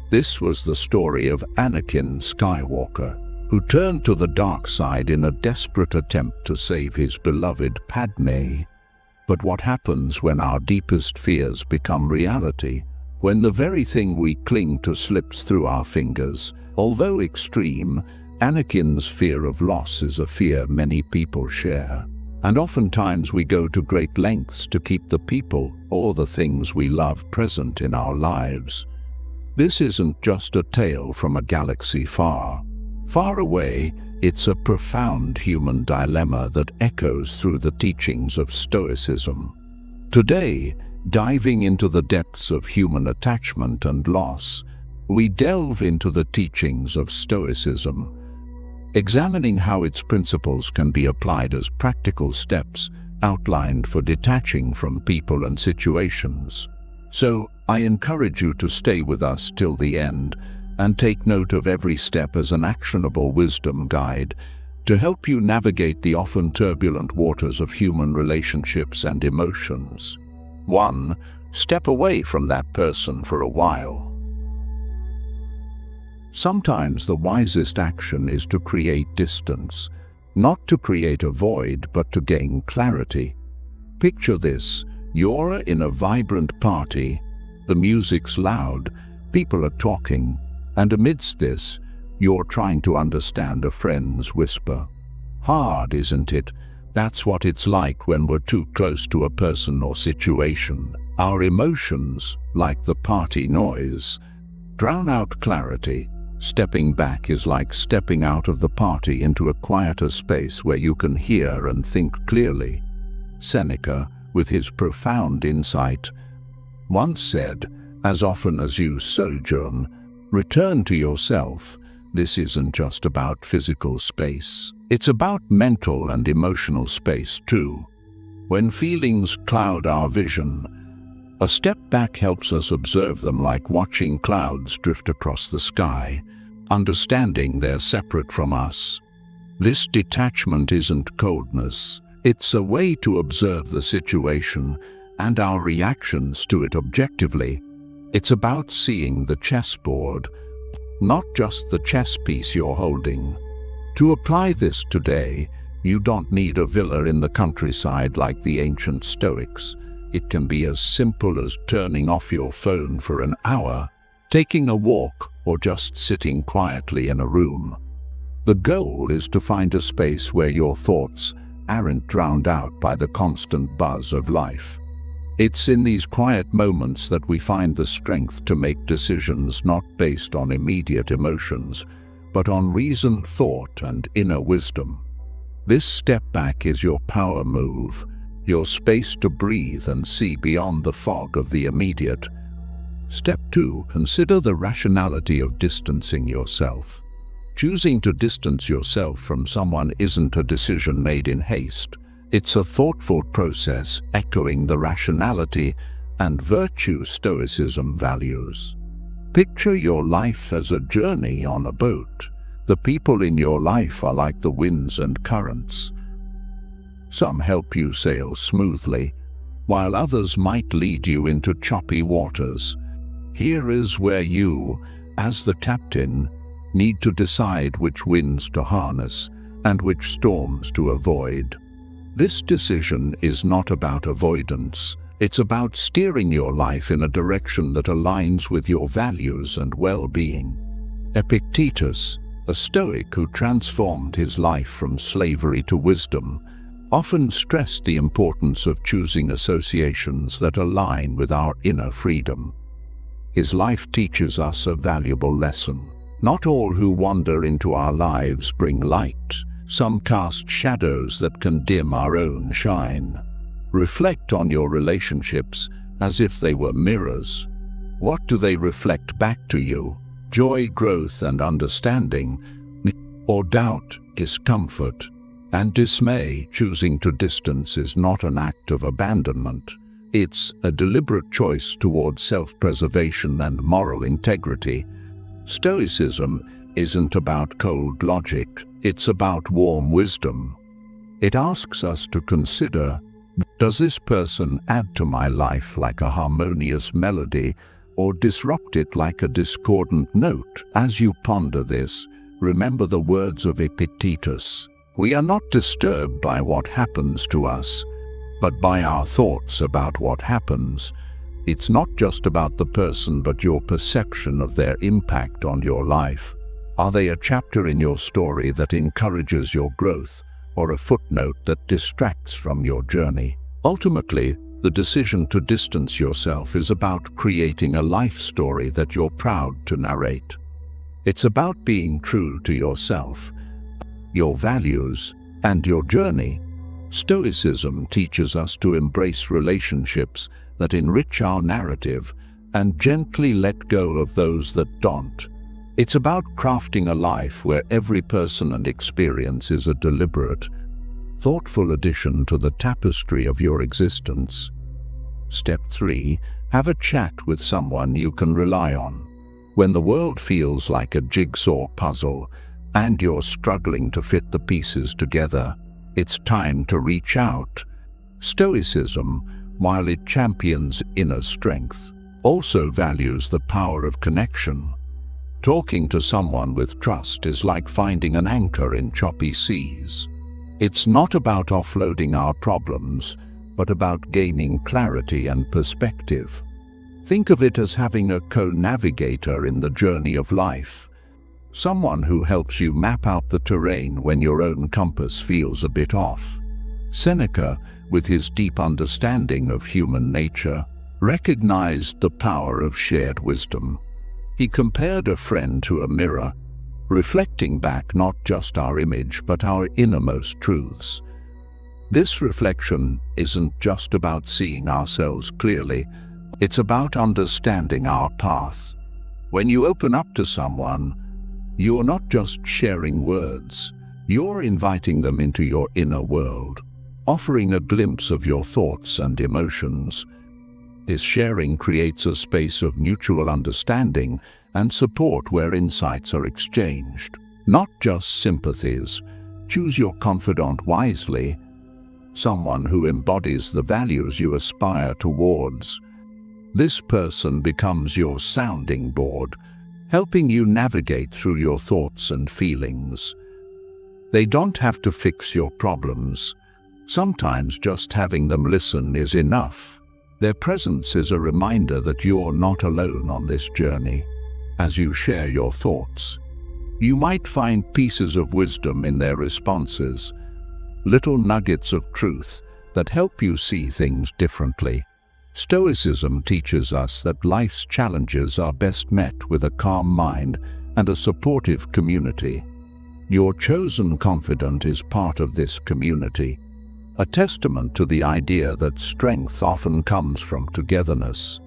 This was the story of Anakin Skywalker, who turned to the dark side in a desperate attempt to save his beloved Padme. But what happens when our deepest fears become reality? When the very thing we cling to slips through our fingers? Although extreme, Anakin's fear of loss is a fear many people share. And oftentimes we go to great lengths to keep the people or the things we love present in our lives. This isn't just a tale from a galaxy far, far away. It's a profound human dilemma that echoes through the teachings of Stoicism. Today, diving into the depths of human attachment and loss, we delve into the teachings of Stoicism, examining how its principles can be applied as practical steps outlined for detaching from people and situations. So, I encourage you to stay with us till the end and take note of every step as an actionable wisdom guide to help you navigate the often turbulent waters of human relationships and emotions. 1. Step away from that person for a while. Sometimes the wisest action is to create distance, not to create a void, but to gain clarity. Picture this: you're in a vibrant party, the music's loud, people are talking, and amidst this, you're trying to understand a friend's whisper. Hard, isn't it? That's what it's like when we're too close to a person or situation. Our emotions, like the party noise, drown out clarity. Stepping back is like stepping out of the party into a quieter space where you can hear and think clearly. Seneca, with his profound insight, once said, "As often as you sojourn, return to yourself." This isn't just about physical space. It's about mental and emotional space too. When feelings cloud our vision, a step back helps us observe them, like watching clouds drift across the sky, understanding they're separate from us. This detachment isn't coldness. It's a way to observe the situation and our reactions to it objectively. It's about seeing the chessboard, not just the chess piece you're holding. To apply this today, you don't need a villa in the countryside like the ancient Stoics. It can be as simple as turning off your phone for an hour, taking a walk, or just sitting quietly in a room. The goal is to find a space where your thoughts aren't drowned out by the constant buzz of life. It's in these quiet moments that we find the strength to make decisions not based on immediate emotions, but on reasoned thought and inner wisdom. This step back is your power move, your space to breathe and see beyond the fog of the immediate. Step 2. Consider the rationality of distancing yourself. Choosing to distance yourself from someone isn't a decision made in haste. It's a thoughtful process echoing the rationality and virtue Stoicism values. Picture your life as a journey on a boat. The people in your life are like the winds and currents. Some help you sail smoothly, while others might lead you into choppy waters. Here is where you, as the captain, need to decide which winds to harness and which storms to avoid. This decision is not about avoidance. It's about steering your life in a direction that aligns with your values and well-being. Epictetus, a Stoic who transformed his life from slavery to wisdom, often stressed the importance of choosing associations that align with our inner freedom. His life teaches us a valuable lesson. Not all who wander into our lives bring light. Some cast shadows that can dim our own shine. Reflect on your relationships as if they were mirrors. What do they reflect back to you? Joy, growth, and understanding, or doubt, discomfort, and dismay? Choosing to distance is not an act of abandonment, It's a deliberate choice towards self-preservation and moral integrity. Stoicism isn't about cold logic, it's about warm wisdom. It asks us to consider, does this person add to my life like a harmonious melody, or disrupt it like a discordant note? As you ponder this, remember the words of Epictetus. We are not disturbed by what happens to us, but by our thoughts about what happens. It's not just about the person, but your perception of their impact on your life. Are they a chapter in your story that encourages your growth, or a footnote that distracts from your journey? Ultimately, the decision to distance yourself is about creating a life story that you're proud to narrate. It's about being true to yourself, your values, and your journey. Stoicism teaches us to embrace relationships that enrich our narrative and gently let go of those that don't. It's about crafting a life where every person and experience is a deliberate, thoughtful addition to the tapestry of your existence. Step 3. Have a chat with someone you can rely on. When the world feels like a jigsaw puzzle and you're struggling to fit the pieces together, it's time to reach out. Stoicism, while it champions inner strength, also values the power of connection. Talking to someone with trust is like finding an anchor in choppy seas. It's not about offloading our problems, but about gaining clarity and perspective. Think of it as having a co-navigator in the journey of life. Someone who helps you map out the terrain when your own compass feels a bit off. Seneca, with his deep understanding of human nature, recognized the power of shared wisdom. He compared a friend to a mirror, reflecting back not just our image but our innermost truths. This reflection isn't just about seeing ourselves clearly, it's about understanding our path. When you open up to someone, you're not just sharing words, you're inviting them into your inner world, offering a glimpse of your thoughts and emotions. This sharing creates a space of mutual understanding and support where insights are exchanged, not just sympathies. Choose your confidant wisely, someone who embodies the values you aspire towards. This person becomes your sounding board, helping you navigate through your thoughts and feelings. They don't have to fix your problems. Sometimes just having them listen is enough. Their presence is a reminder that you're not alone on this journey. As you share your thoughts, you might find pieces of wisdom in their responses, little nuggets of truth that help you see things differently. Stoicism teaches us that life's challenges are best met with a calm mind and a supportive community. Your chosen confidant is part of this community, a testament to the idea that strength often comes from togetherness.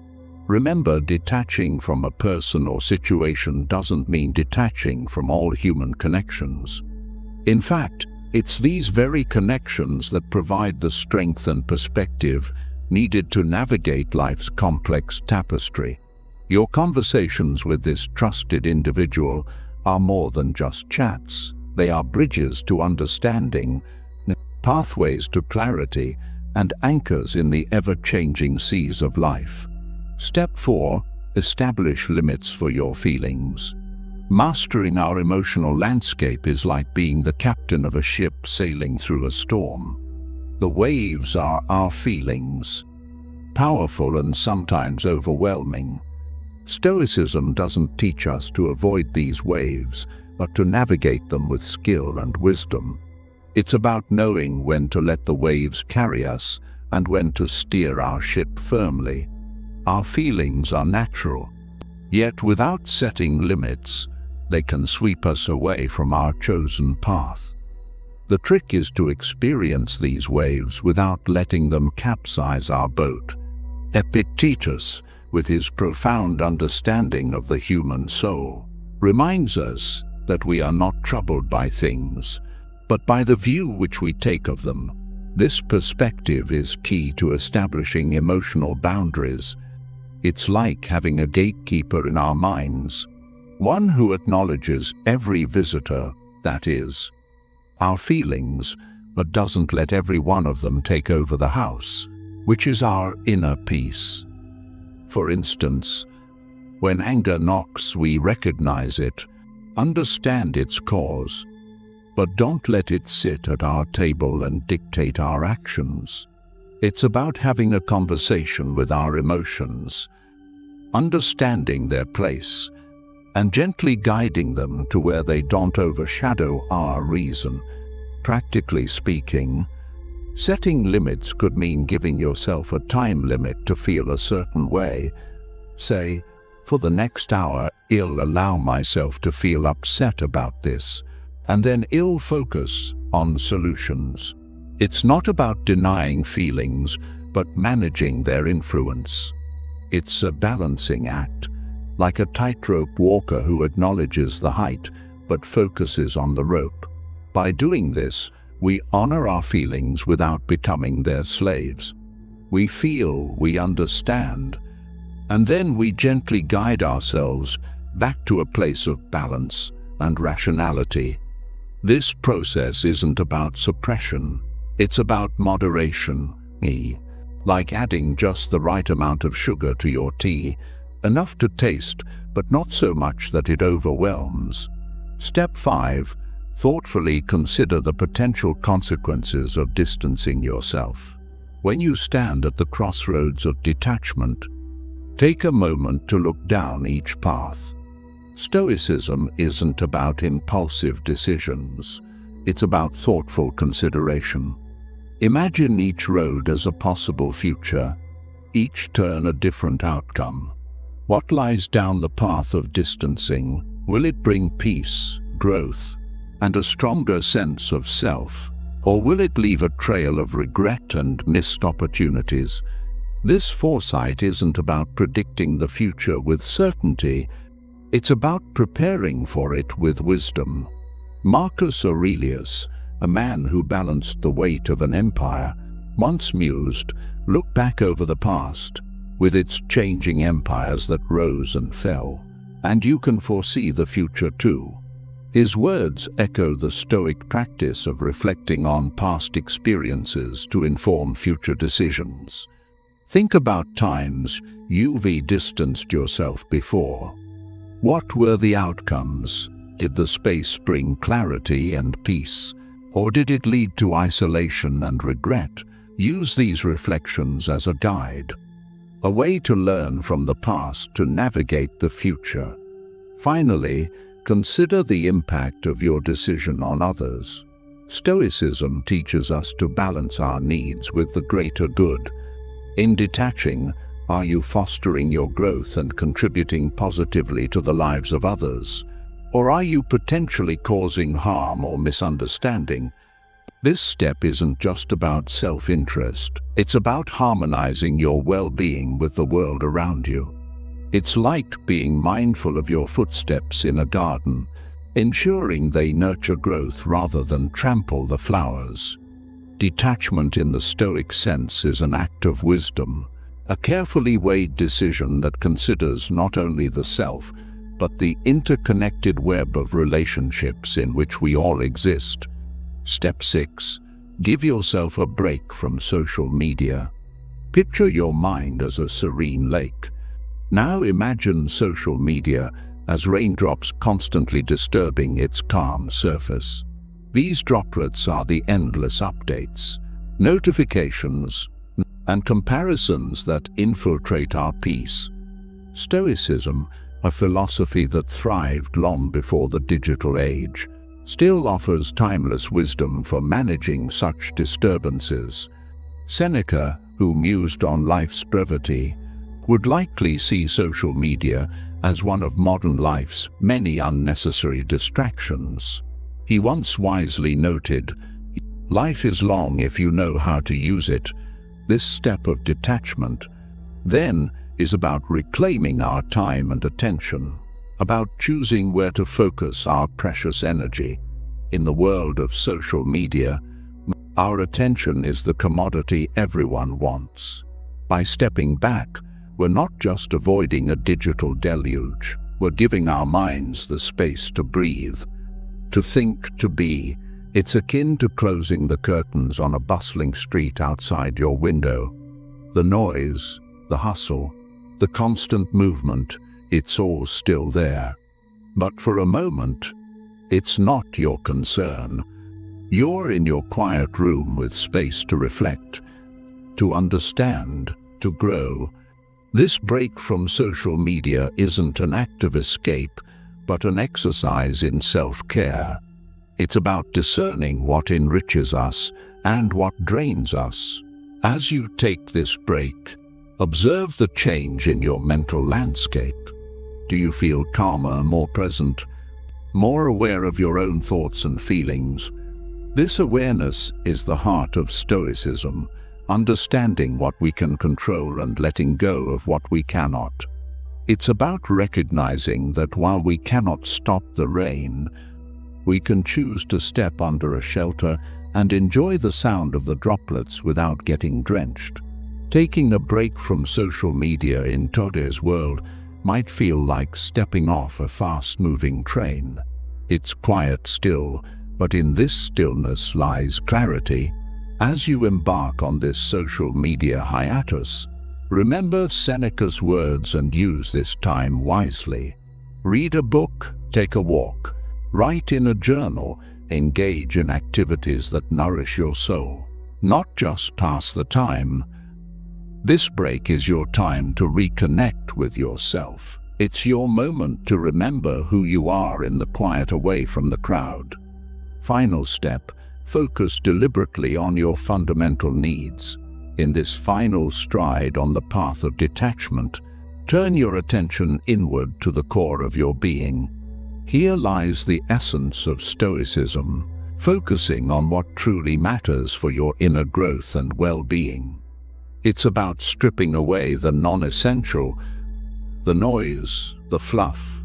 Remember, detaching from a person or situation doesn't mean detaching from all human connections. In fact, it's these very connections that provide the strength and perspective needed to navigate life's complex tapestry. Your conversations with this trusted individual are more than just chats. They are bridges to understanding, pathways to clarity, and anchors in the ever-changing seas of life. Step 4. Establish limits for your feelings. Mastering our emotional landscape is like being the captain of a ship sailing through a storm. The waves are our feelings, powerful and sometimes overwhelming. Stoicism doesn't teach us to avoid these waves, but to navigate them with skill and wisdom. It's about knowing when to let the waves carry us and when to steer our ship firmly. Our feelings are natural, yet without setting limits, they can sweep us away from our chosen path. The trick is to experience these waves without letting them capsize our boat. Epictetus, with his profound understanding of the human soul, reminds us that we are not troubled by things, but by the view which we take of them. This perspective is key to establishing emotional boundaries. It's like having a gatekeeper in our minds, one who acknowledges every visitor, that is, our feelings, but doesn't let every one of them take over the house, which is our inner peace. For instance, when anger knocks, we recognize it, understand its cause, but don't let it sit at our table and dictate our actions. It's about having a conversation with our emotions, understanding their place, and gently guiding them to where they don't overshadow our reason. Practically speaking, setting limits could mean giving yourself a time limit to feel a certain way. Say, for the next hour, I'll allow myself to feel upset about this, and then I'll focus on solutions. It's not about denying feelings, but managing their influence. It's a balancing act, like a tightrope walker who acknowledges the height, but focuses on the rope. By doing this, we honor our feelings without becoming their slaves. We feel, we understand, and then we gently guide ourselves back to a place of balance and rationality. This process isn't about suppression, it's about moderation, like adding just the right amount of sugar to your tea, enough to taste, but not so much that it overwhelms. Step 5. Thoughtfully consider the potential consequences of distancing yourself. When you stand at the crossroads of detachment, take a moment to look down each path. Stoicism isn't about impulsive decisions. It's about thoughtful consideration. Imagine each road as a possible future, each turn a different outcome. What lies down the path of distancing? Will it bring peace, growth, and a stronger sense of self? Or will it leave a trail of regret and missed opportunities? This foresight isn't about predicting the future with certainty. It's about preparing for it with wisdom. Marcus Aurelius, a man who balanced the weight of an empire, once mused, "Look back over the past, with its changing empires that rose and fell, and you can foresee the future too." His words echo the Stoic practice of reflecting on past experiences to inform future decisions. Think about times you've distanced yourself before. What were the outcomes? Did the space bring clarity and peace, or did it lead to isolation and regret? Use these reflections as a guide, a way to learn from the past to navigate the future. Finally, consider the impact of your decision on others. Stoicism teaches us to balance our needs with the greater good. In detaching, are you fostering your growth and contributing positively to the lives of others? Or are you potentially causing harm or misunderstanding? This step isn't just about self-interest. It's about harmonizing your well-being with the world around you. It's like being mindful of your footsteps in a garden, ensuring they nurture growth rather than trample the flowers. Detachment in the Stoic sense is an act of wisdom, a carefully weighed decision that considers not only the self, but the interconnected web of relationships in which we all exist. Step 6. Give yourself a break from social media. Picture your mind as a serene lake. Now imagine social media as raindrops constantly disturbing its calm surface. These droplets are the endless updates, notifications, and comparisons that infiltrate our peace. Stoicism, a philosophy that thrived long before the digital age, still offers timeless wisdom for managing such disturbances. Seneca, who mused on life's brevity, would likely see social media as one of modern life's many unnecessary distractions. He once wisely noted, "Life is long if you know how to use it." This step of detachment, then, is about reclaiming our time and attention, about choosing where to focus our precious energy. In the world of social media, Our attention is the commodity everyone wants. By stepping back, we're not just avoiding a digital deluge, we're giving our minds the space to breathe, to think, to be. It's akin to closing the curtains on a bustling street outside your window. The noise, the hustle, the constant movement, it's all still there. But for a moment, it's not your concern. You're in your quiet room with space to reflect, to understand, to grow. This break from social media isn't an act of escape, but an exercise in self-care. It's about discerning what enriches us and what drains us. As you take this break, observe the change in your mental landscape. Do you feel calmer, more present, more aware of your own thoughts and feelings? This awareness is the heart of Stoicism, understanding what we can control and letting go of what we cannot. It's about recognizing that while we cannot stop the rain, we can choose to step under a shelter and enjoy the sound of the droplets without getting drenched. Taking a break from social media in today's world might feel like stepping off a fast-moving train. It's quiet still, but in this stillness lies clarity. As you embark on this social media hiatus, remember Seneca's words and use this time wisely. Read a book, take a walk, write in a journal, engage in activities that nourish your soul, not just pass the time. This break is your time to reconnect with yourself. It's your moment to remember who you are in the quiet away from the crowd. Final step, focus deliberately on your fundamental needs. In this final stride on the path of detachment, turn your attention inward to the core of your being. Here lies the essence of Stoicism, focusing on what truly matters for your inner growth and well-being. It's about stripping away the non-essential, the noise, the fluff,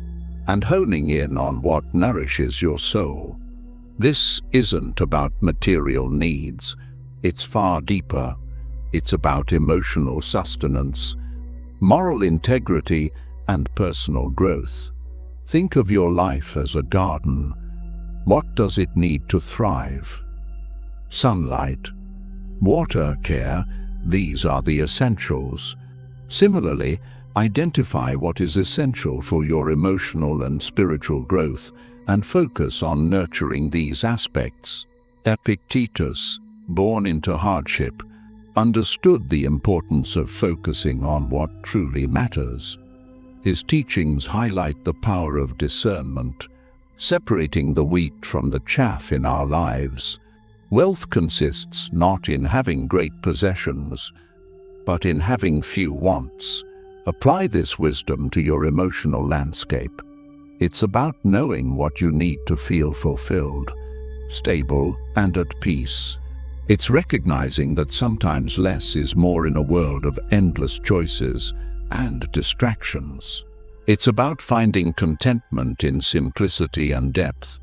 and honing in on what nourishes your soul. This isn't about material needs. It's far deeper. It's about emotional sustenance, moral integrity, and personal growth. Think of your life as a garden. What does it need to thrive? Sunlight, water, care, these are the essentials. Similarly, identify what is essential for your emotional and spiritual growth and focus on nurturing these aspects. Epictetus, born into hardship, understood the importance of focusing on what truly matters. His teachings highlight the power of discernment, separating the wheat from the chaff in our lives. Wealth consists not in having great possessions, but in having few wants. Apply this wisdom to your emotional landscape. It's about knowing what you need to feel fulfilled, stable, and at peace. It's recognizing that sometimes less is more in a world of endless choices and distractions. It's about finding contentment in simplicity and depth.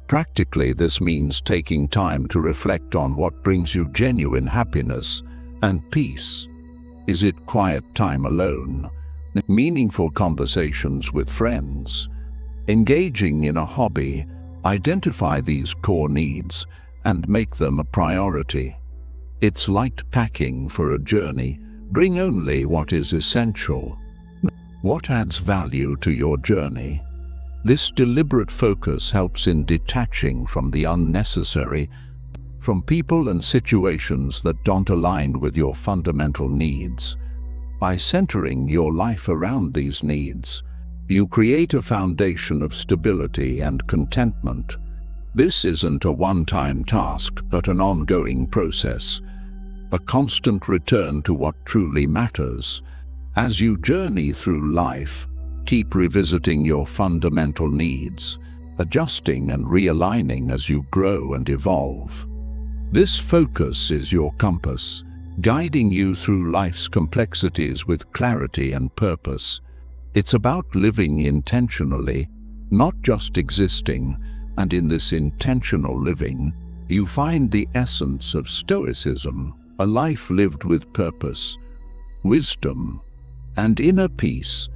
Practically, this means taking time to reflect on what brings you genuine happiness and peace. Is it quiet time alone? Meaningful conversations with friends? Engaging in a hobby? Identify these core needs and make them a priority. It's like packing for a journey. Bring only what is essential. What adds value to your journey? This deliberate focus helps in detaching from the unnecessary, from people and situations that don't align with your fundamental needs. By centering your life around these needs, you create a foundation of stability and contentment. This isn't a one-time task, but an ongoing process, a constant return to what truly matters. As you journey through life, keep revisiting your fundamental needs, adjusting and realigning as you grow and evolve. This focus is your compass, guiding you through life's complexities with clarity and purpose. It's about living intentionally, not just existing, and in this intentional living, you find the essence of Stoicism, a life lived with purpose, wisdom, and inner peace.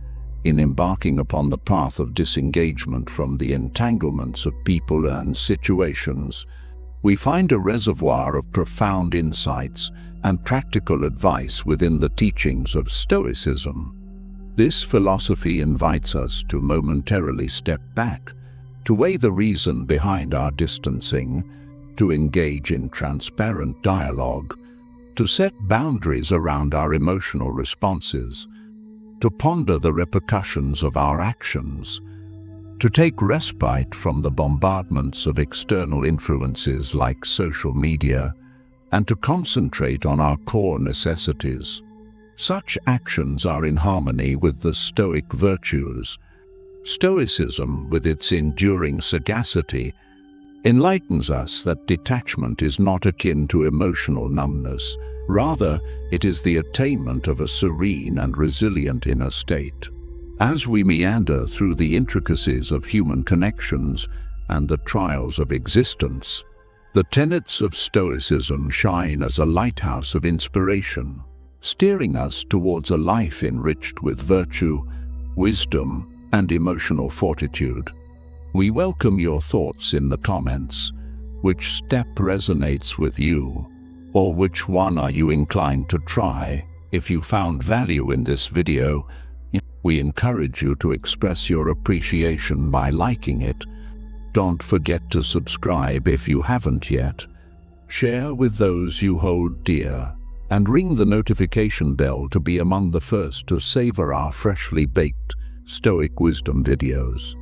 In embarking upon the path of disengagement from the entanglements of people and situations, we find a reservoir of profound insights and practical advice within the teachings of Stoicism. This philosophy invites us to momentarily step back, to weigh the reason behind our distancing, to engage in transparent dialogue, to set boundaries around our emotional responses, to ponder the repercussions of our actions, to take respite from the bombardments of external influences like social media, and to concentrate on our core necessities. Such actions are in harmony with the Stoic virtues. Stoicism, with its enduring sagacity, enlightens us that detachment is not akin to emotional numbness. Rather, it is the attainment of a serene and resilient inner state. As we meander through the intricacies of human connections and the trials of existence, the tenets of Stoicism shine as a lighthouse of inspiration, steering us towards a life enriched with virtue, wisdom, and emotional fortitude. We welcome your thoughts in the comments. Which step resonates with you? Or which one are you inclined to try? If you found value in this video, we encourage you to express your appreciation by liking it. Don't forget to subscribe if you haven't yet. Share with those you hold dear, and ring the notification bell to be among the first to savor our freshly baked Stoic wisdom videos.